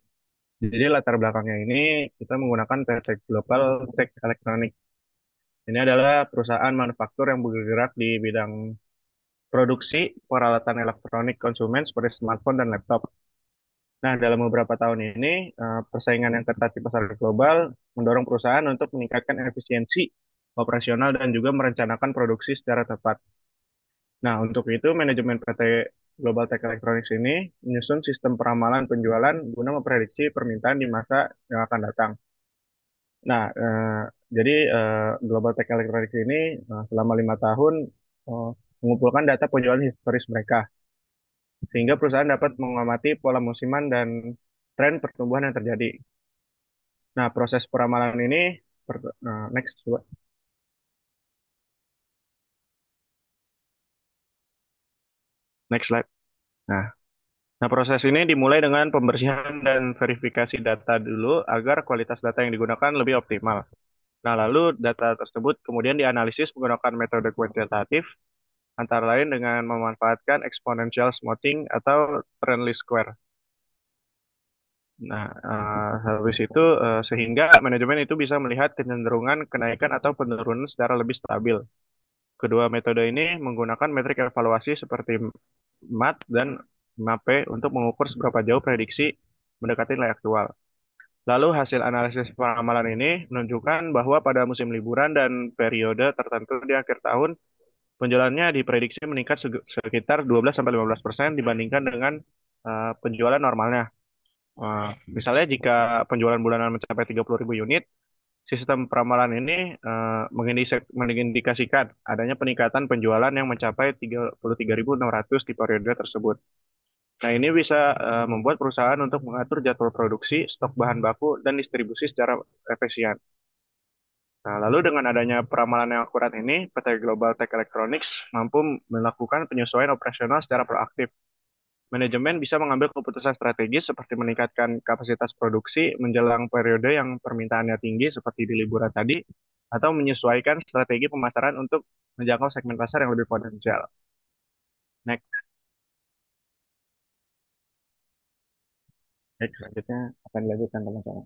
Jadi latar belakangnya ini kita menggunakan PT Global Tech Electronic. Ini adalah perusahaan manufaktur yang bergerak di bidang produksi peralatan elektronik konsumen seperti smartphone dan laptop. Nah, dalam beberapa tahun ini, persaingan yang ketat di pasar global mendorong perusahaan untuk meningkatkan efisiensi operasional dan juga merencanakan produksi secara tepat. Nah, untuk itu, manajemen PT Global Tech Electronics ini menyusun sistem peramalan penjualan guna memprediksi permintaan di masa yang akan datang. Nah, jadi Global Tech Electronics ini selama 5 tahun eh, mengumpulkan data penjualan historis mereka, sehingga perusahaan dapat mengamati pola musiman dan tren pertumbuhan yang terjadi. Nah, proses peramalan ini, next, coba. Next slide. Nah, proses ini dimulai dengan pembersihan dan verifikasi data dulu agar kualitas data yang digunakan lebih optimal. Nah, lalu data tersebut kemudian dianalisis menggunakan metode kuantitatif, antara lain dengan memanfaatkan exponential smoothing atau trend least square. Nah, habis itu sehingga manajemen itu bisa melihat kecenderungan kenaikan atau penurunan secara lebih stabil. Kedua metode ini menggunakan metrik evaluasi seperti MAT dan MAPE untuk mengukur seberapa jauh prediksi mendekati nilai aktual. Lalu hasil analisis peramalan ini menunjukkan bahwa pada musim liburan dan periode tertentu di akhir tahun, penjualannya diprediksi meningkat sekitar 12-15% dibandingkan dengan penjualan normalnya. Misalnya jika penjualan bulanan mencapai 30.000 unit, sistem peramalan ini mengindikasikan adanya peningkatan penjualan yang mencapai 33.600 di periode tersebut. Nah, ini bisa membuat perusahaan untuk mengatur jadwal produksi, stok bahan baku, dan distribusi secara efisien. Nah, lalu dengan adanya peramalan yang akurat ini, PT Global Tech Electronics mampu melakukan penyesuaian operasional secara proaktif. Manajemen bisa mengambil keputusan strategis seperti meningkatkan kapasitas produksi menjelang periode yang permintaannya tinggi seperti di liburan tadi, atau menyesuaikan strategi pemasaran untuk menjangkau segmen pasar yang lebih potensial. Next. Next, selanjutnya akan dilanjutkan teman-teman.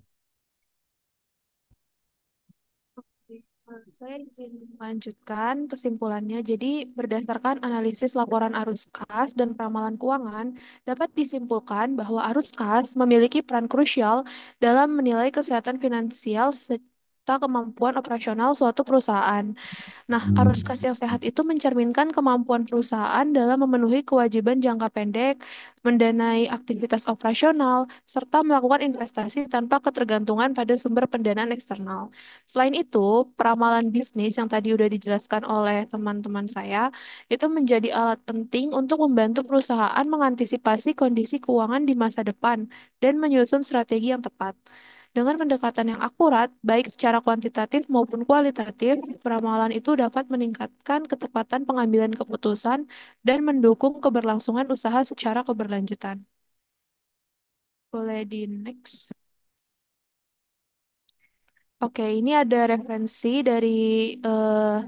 Saya izin melanjutkan kesimpulannya. Jadi, berdasarkan analisis laporan arus kas dan peramalan keuangan, dapat disimpulkan bahwa arus kas memiliki peran krusial dalam menilai kesehatan finansial serta kemampuan operasional suatu perusahaan. Nah, arus kas yang sehat itu mencerminkan kemampuan perusahaan dalam memenuhi kewajiban jangka pendek, mendanai aktivitas operasional, serta melakukan investasi tanpa ketergantungan pada sumber pendanaan eksternal. Selain itu, peramalan bisnis yang tadi udah dijelaskan oleh teman-teman saya, itu menjadi alat penting untuk membantu perusahaan mengantisipasi kondisi keuangan di masa depan dan menyusun strategi yang tepat. Dengan pendekatan yang akurat, baik secara kuantitatif maupun kualitatif, peramalan itu dapat meningkatkan ketepatan pengambilan keputusan dan mendukung keberlangsungan usaha secara keberlanjutan. Boleh di next. Oke, ini ada referensi dari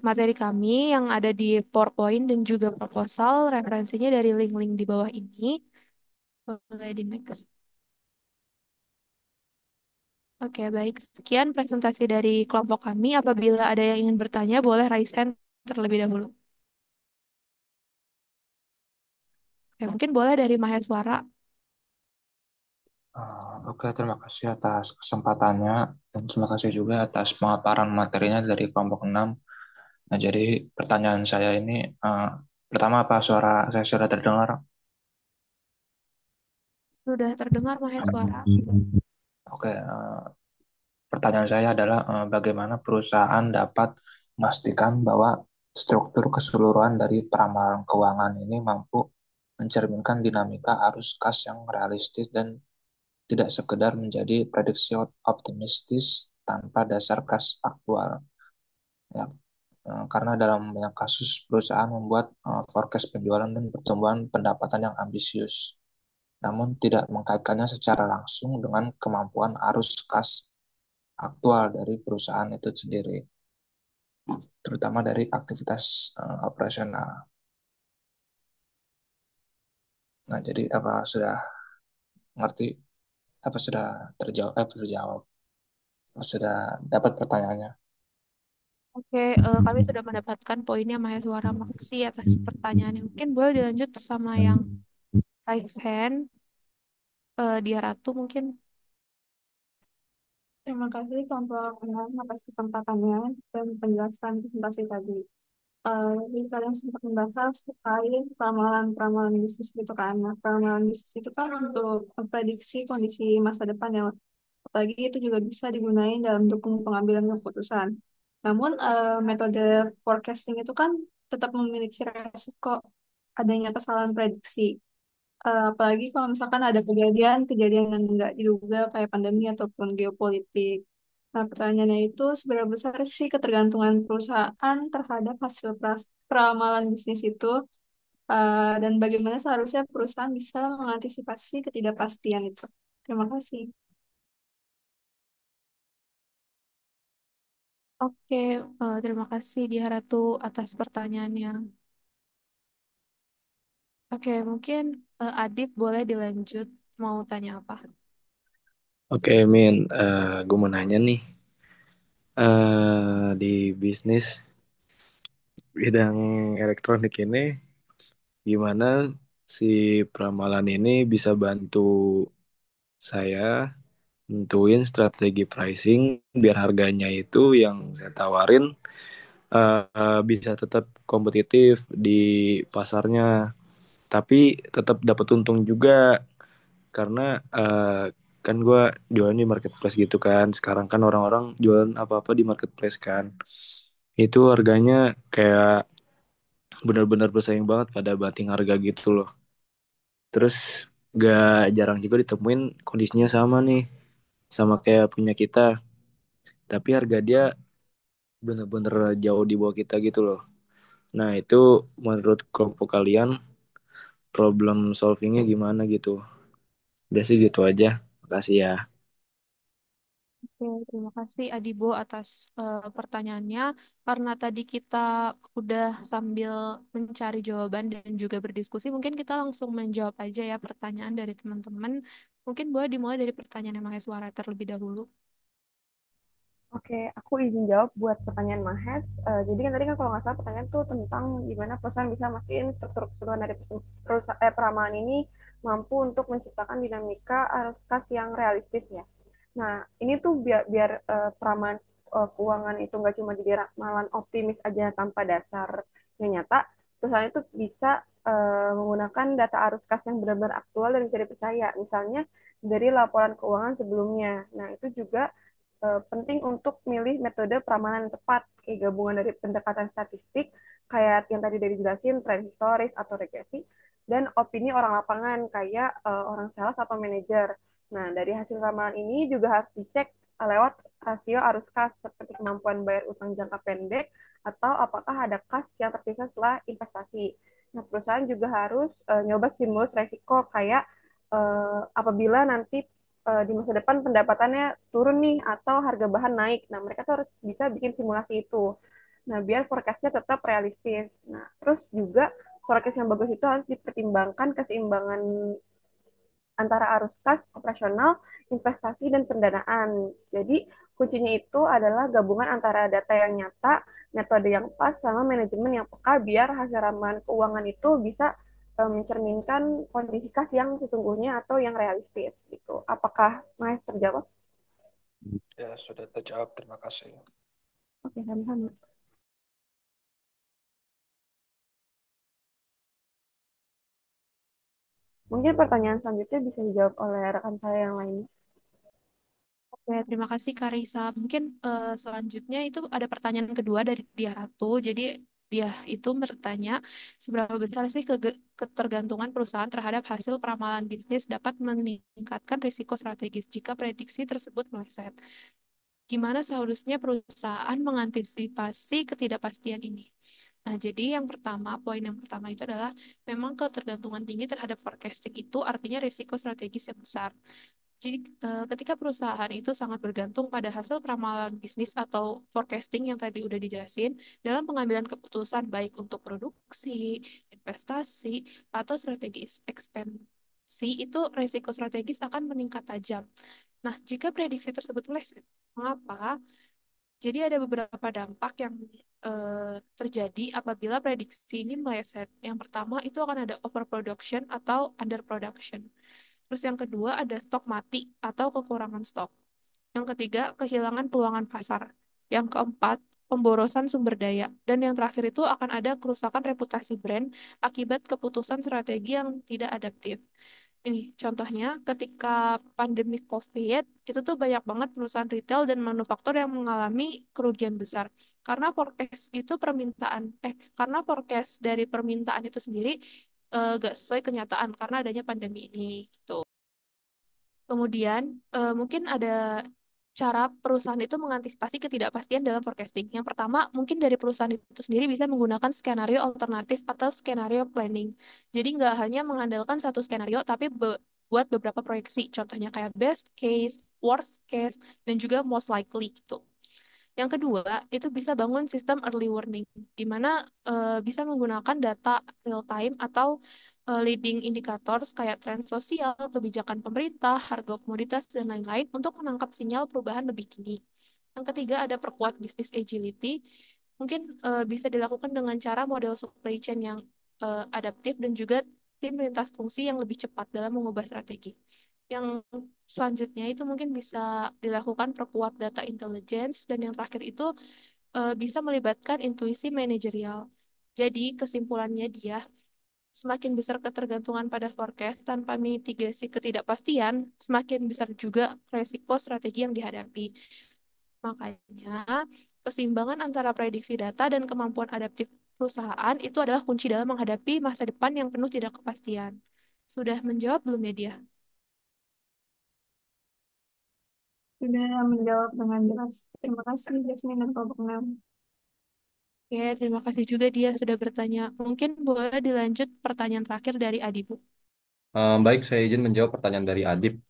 materi kami yang ada di PowerPoint dan juga proposal. Referensinya dari link-link di bawah ini. Boleh di next. Oke, baik. Sekian presentasi dari kelompok kami. Apabila ada yang ingin bertanya, boleh raise hand terlebih dahulu. Oke, mungkin boleh dari Maheswara. Oke, terima kasih atas kesempatannya dan terima kasih juga atas pemaparan materinya dari kelompok 6. Nah, jadi pertanyaan saya ini, pertama apa suara saya sudah terdengar? Sudah terdengar Maheswara? Oke, pertanyaan saya adalah bagaimana perusahaan dapat memastikan bahwa struktur keseluruhan dari peramalan keuangan ini mampu mencerminkan dinamika arus kas yang realistis dan tidak sekedar menjadi prediksi optimistis tanpa dasar kas aktual. Ya, karena dalam banyak kasus perusahaan membuat forecast penjualan dan pertumbuhan pendapatan yang ambisius, namun tidak mengkaitkannya secara langsung dengan kemampuan arus kas aktual dari perusahaan itu sendiri, terutama dari aktivitas operasional. Nah, jadi apa sudah ngerti, apa sudah terjawab, apa sudah dapat pertanyaannya? Oke, kami sudah mendapatkan poinnya Maheswara. Makasih atas pertanyaannya. Mungkin boleh dilanjut sama yang raise hand. Dia Ratu mungkin. Terima kasih kelompok 6 atas kesempatannya dan penjelasan presentasi tadi. Jadi kalian sempat membahas terkait peramalan-peramalan bisnis gitu kan. Nah, peramalan bisnis itu kan untuk memprediksi kondisi masa depan ya. Apalagi itu juga bisa digunakan dalam dukung pengambilan keputusan. Namun metode forecasting itu kan tetap memiliki resiko adanya kesalahan prediksi. Apalagi kalau misalkan ada kejadian-kejadian yang nggak diduga kayak pandemi ataupun geopolitik. Nah, pertanyaannya itu seberapa besar sih ketergantungan perusahaan terhadap hasil peramalan bisnis itu, dan bagaimana seharusnya perusahaan bisa mengantisipasi ketidakpastian itu. Terima kasih. Oke, terima kasih dia Ratu atas pertanyaannya. Oke, mungkin Adit boleh dilanjut. Mau tanya apa? Oke, Min, gue mau nanya nih, di bisnis bidang elektronik ini, gimana si Pramalan ini bisa bantu saya nentuin strategi pricing biar harganya itu yang saya tawarin bisa tetap kompetitif di pasarnya, tapi tetap dapat untung juga karena kan gue jualan di marketplace gitu kan. Sekarang kan orang-orang jualan apa-apa di marketplace kan. Itu harganya kayak benar-benar bersaing banget pada banting harga gitu loh. Terus gak jarang juga ditemuin kondisinya sama nih, sama kayak punya kita. Tapi harga dia bener-bener jauh di bawah kita gitu loh. Nah itu menurut kelompok kalian problem solvingnya gimana gitu? Udah sih gitu aja. Makasih ya. Oke, terima kasih Adibo atas pertanyaannya. Karena tadi kita udah sambil mencari jawaban dan juga berdiskusi, mungkin kita langsung menjawab aja ya pertanyaan dari teman-teman. Mungkin boleh dimulai dari pertanyaan yang Maheswara terlebih dahulu. Oke, aku izin jawab buat pertanyaan Mahes. Jadi kan tadi kan kalau nggak salah pertanyaan tuh tentang gimana perusahaan bisa mastiin struktur keseluruhan dari peramalan ini mampu untuk menciptakan dinamika arus kas yang realistis ya. Nah, ini tuh biar peramalan keuangan itu nggak cuma jadi ramalan optimis aja tanpa dasar yang nyata, perusahaan itu bisa menggunakan data arus kas yang benar-benar aktual dan bisa dipercaya. Misalnya dari laporan keuangan sebelumnya. Nah, itu juga penting untuk milih metode peramalan yang tepat, kayak gabungan dari pendekatan statistik, kayak yang tadi dari jelasin, tren historis atau regresi, dan opini orang lapangan, kayak orang sales atau manajer. Nah, dari hasil ramalan ini juga harus dicek lewat rasio arus kas, seperti kemampuan bayar utang jangka pendek, atau apakah ada kas yang tersisa setelah investasi. Nah, perusahaan juga harus nyoba stimulus resiko, kayak apabila nanti di masa depan pendapatannya turun nih atau harga bahan naik. Nah, mereka tuh harus bisa bikin simulasi itu. Nah, biar forecast-nya tetap realistis. Nah, terus juga forecast yang bagus itu harus dipertimbangkan keseimbangan antara arus kas, operasional, investasi, dan pendanaan. Jadi, kuncinya itu adalah gabungan antara data yang nyata, metode yang pas, sama manajemen yang peka biar hasil ramalan keuangan itu bisa mencerminkan kondisi kas yang sesungguhnya atau yang realistis gitu. Apakah Mas terjawab? Ya, sudah terjawab. Terima kasih. Oke, sama-sama. Mungkin pertanyaan selanjutnya bisa dijawab oleh rekan saya yang lainnya. Oke, terima kasih Kak Risa. Mungkin selanjutnya itu ada pertanyaan kedua dari dia Ratu. Jadi dia itu bertanya, seberapa besar sih ketergantungan perusahaan terhadap hasil peramalan bisnis dapat meningkatkan risiko strategis jika prediksi tersebut meleset? Gimana seharusnya perusahaan mengantisipasi ketidakpastian ini? Nah, jadi poin yang pertama itu adalah memang ketergantungan tinggi terhadap forecasting itu artinya risiko strategis yang besar. Jadi, ketika perusahaan itu sangat bergantung pada hasil peramalan bisnis atau forecasting yang tadi udah dijelasin dalam pengambilan keputusan baik untuk produksi, investasi, atau strategi ekspansi, itu risiko strategis akan meningkat tajam. Nah, jika prediksi tersebut meleset, mengapa? Jadi ada beberapa dampak yang terjadi apabila prediksi ini meleset. Yang pertama itu akan ada overproduction atau underproduction. Terus yang kedua ada stok mati atau kekurangan stok. Yang ketiga, kehilangan peluangan pasar. Yang keempat, pemborosan sumber daya. Dan yang terakhir itu akan ada kerusakan reputasi brand akibat keputusan strategi yang tidak adaptif. Ini contohnya ketika pandemi COVID, itu tuh banyak banget perusahaan retail dan manufaktur yang mengalami kerugian besar. Karena forecast dari permintaan itu sendiri gak sesuai kenyataan karena adanya pandemi ini gitu. Kemudian, mungkin ada cara perusahaan itu mengantisipasi ketidakpastian dalam forecasting. Yang pertama, mungkin dari perusahaan itu sendiri bisa menggunakan skenario alternatif atau skenario planning. Jadi nggak hanya mengandalkan satu skenario, tapi buat beberapa proyeksi. Contohnya kayak best case, worst case, dan juga most likely gitu. Yang kedua, itu bisa bangun sistem early warning, di mana bisa menggunakan data real time atau leading indicators kayak tren sosial, kebijakan pemerintah, harga komoditas, dan lain-lain untuk menangkap sinyal perubahan lebih dini. Yang ketiga, ada perkuat business agility. Mungkin bisa dilakukan dengan cara model supply chain yang adaptif dan juga tim lintas fungsi yang lebih cepat dalam mengubah strategi. Yang selanjutnya itu mungkin bisa dilakukan perkuat data intelligence dan yang terakhir itu bisa melibatkan intuisi manajerial. Jadi kesimpulannya dia semakin besar ketergantungan pada forecast tanpa mitigasi ketidakpastian, semakin besar juga resiko strategi yang dihadapi. Makanya keseimbangan antara prediksi data dan kemampuan adaptif perusahaan itu adalah kunci dalam menghadapi masa depan yang penuh tidak kepastian. Sudah menjawab belum ya dia? Sudah menjawab dengan jelas. Terima kasih, Jasmine dan Pak Bernal. Ya, terima kasih juga dia sudah bertanya. Mungkin boleh dilanjut pertanyaan terakhir dari Adi, Bu. Baik, saya izin menjawab pertanyaan dari Adib.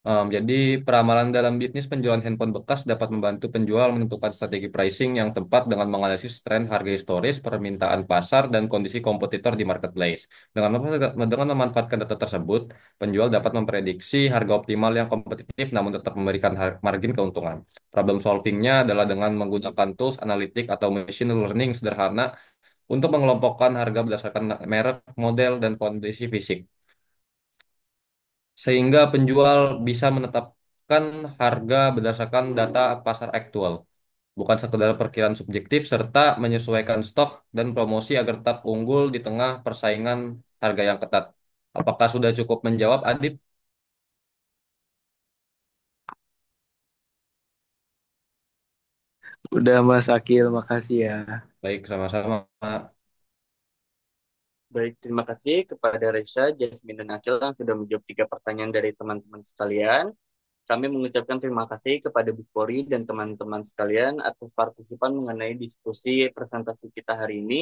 Jadi peramalan dalam bisnis penjualan handphone bekas dapat membantu penjual menentukan strategi pricing yang tepat dengan menganalisis tren harga historis, permintaan pasar, dan kondisi kompetitor di marketplace. Dengan memanfaatkan data tersebut, penjual dapat memprediksi harga optimal yang kompetitif namun tetap memberikan margin keuntungan. Problem solvingnya adalah dengan menggunakan tools analitik atau machine learning sederhana untuk mengelompokkan harga berdasarkan merek, model, dan kondisi fisik sehingga penjual bisa menetapkan harga berdasarkan data pasar aktual, bukan sekedar perkiraan subjektif, serta menyesuaikan stok dan promosi agar tetap unggul di tengah persaingan harga yang ketat. Apakah sudah cukup menjawab, Adip? Udah Mas Akil, makasih ya. Baik, sama-sama. Baik, terima kasih kepada Reza, Jasmine, dan Akil yang sudah menjawab tiga pertanyaan dari teman-teman sekalian. Kami mengucapkan terima kasih kepada Bu Pori dan teman-teman sekalian atas partisipan mengenai diskusi presentasi kita hari ini.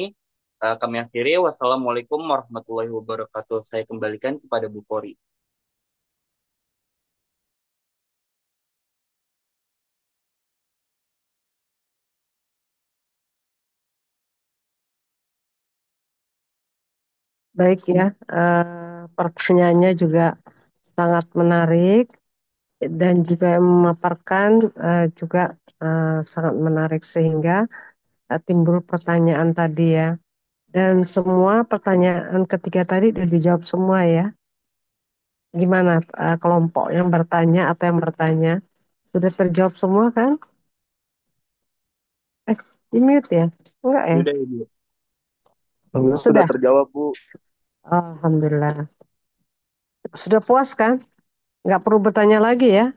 Kami akhiri, wassalamualaikum warahmatullahi wabarakatuh. Saya kembalikan kepada Bu Pori. Baik ya, pertanyaannya juga sangat menarik dan juga yang memaparkan juga sangat menarik sehingga timbul pertanyaan tadi ya. Dan semua pertanyaan ketiga tadi udah dijawab semua ya. Gimana kelompok yang bertanya atau yang bertanya? Sudah terjawab semua kan? Di mute ya? Enggak ya? Sudah, Ibu. Sudah Sudah. terjawab, Bu. Alhamdulillah. Sudah puas kan? Nggak perlu bertanya lagi ya?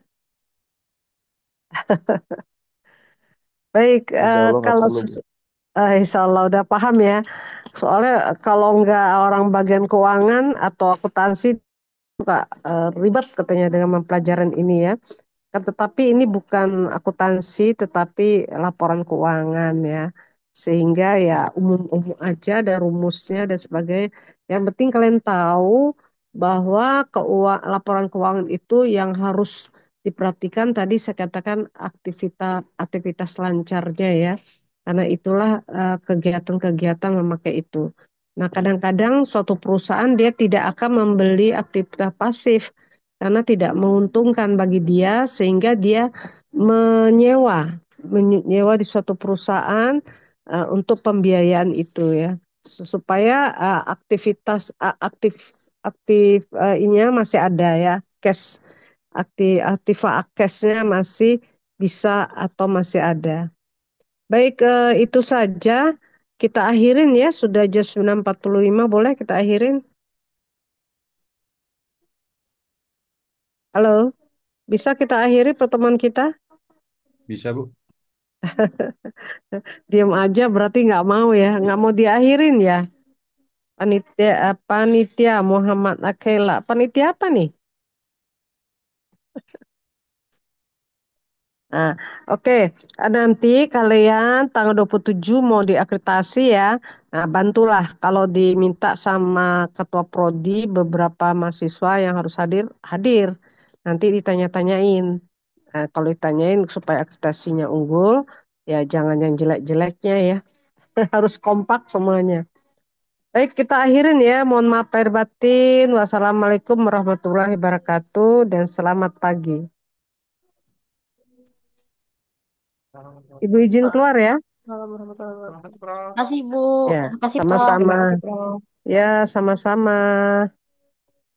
Baik, Insya Allah nggak kalau perlu, Bu. insya Allah udah paham ya. Soalnya kalau nggak orang bagian keuangan atau akuntansi suka ribet katanya dengan pelajaran ini ya. Kan tetapi ini bukan akuntansi tetapi laporan keuangan ya. Sehingga ya umum-umum aja ada rumusnya dan sebagainya. Yang penting kalian tahu bahwa laporan keuangan itu yang harus diperhatikan tadi saya katakan aktivitas aktivitas lancarnya ya. Karena itulah kegiatan-kegiatan memakai itu. Nah, kadang-kadang suatu perusahaan dia tidak akan membeli aktivitas pasif karena tidak menguntungkan bagi dia sehingga dia menyewa menyewa di suatu perusahaan untuk pembiayaan itu ya supaya aktivitas aktif ininya masih ada ya cash aktiva cashnya masih bisa atau masih ada. Baik, itu saja kita akhirin ya sudah jam 9.45 boleh kita akhirin. Halo, bisa kita akhiri pertemuan kita? Bisa, Bu. Diam aja berarti nggak mau ya, nggak mau diakhirin ya. Panitia Muhammad Akela. Panitia apa nih? Nah, oke. Nanti kalian tanggal 27 mau diakreditasi ya. Nah, bantulah kalau diminta sama ketua prodi beberapa mahasiswa yang harus hadir, hadir. Nanti ditanya-tanyain. Nah, kalau ditanyain supaya akreditasinya unggul, ya jangan yang jelek-jeleknya ya. Harus kompak semuanya. Baik, kita akhirin ya. Mohon maaf lahir batin. Wassalamualaikum warahmatullahi wabarakatuh dan selamat pagi. Ibu izin keluar ya. Assalamualaikum warahmatullahi wabarakatuh. Terima kasih, Bu. Ya, Terima kasih, Prof. sama-sama. Ya, sama-sama.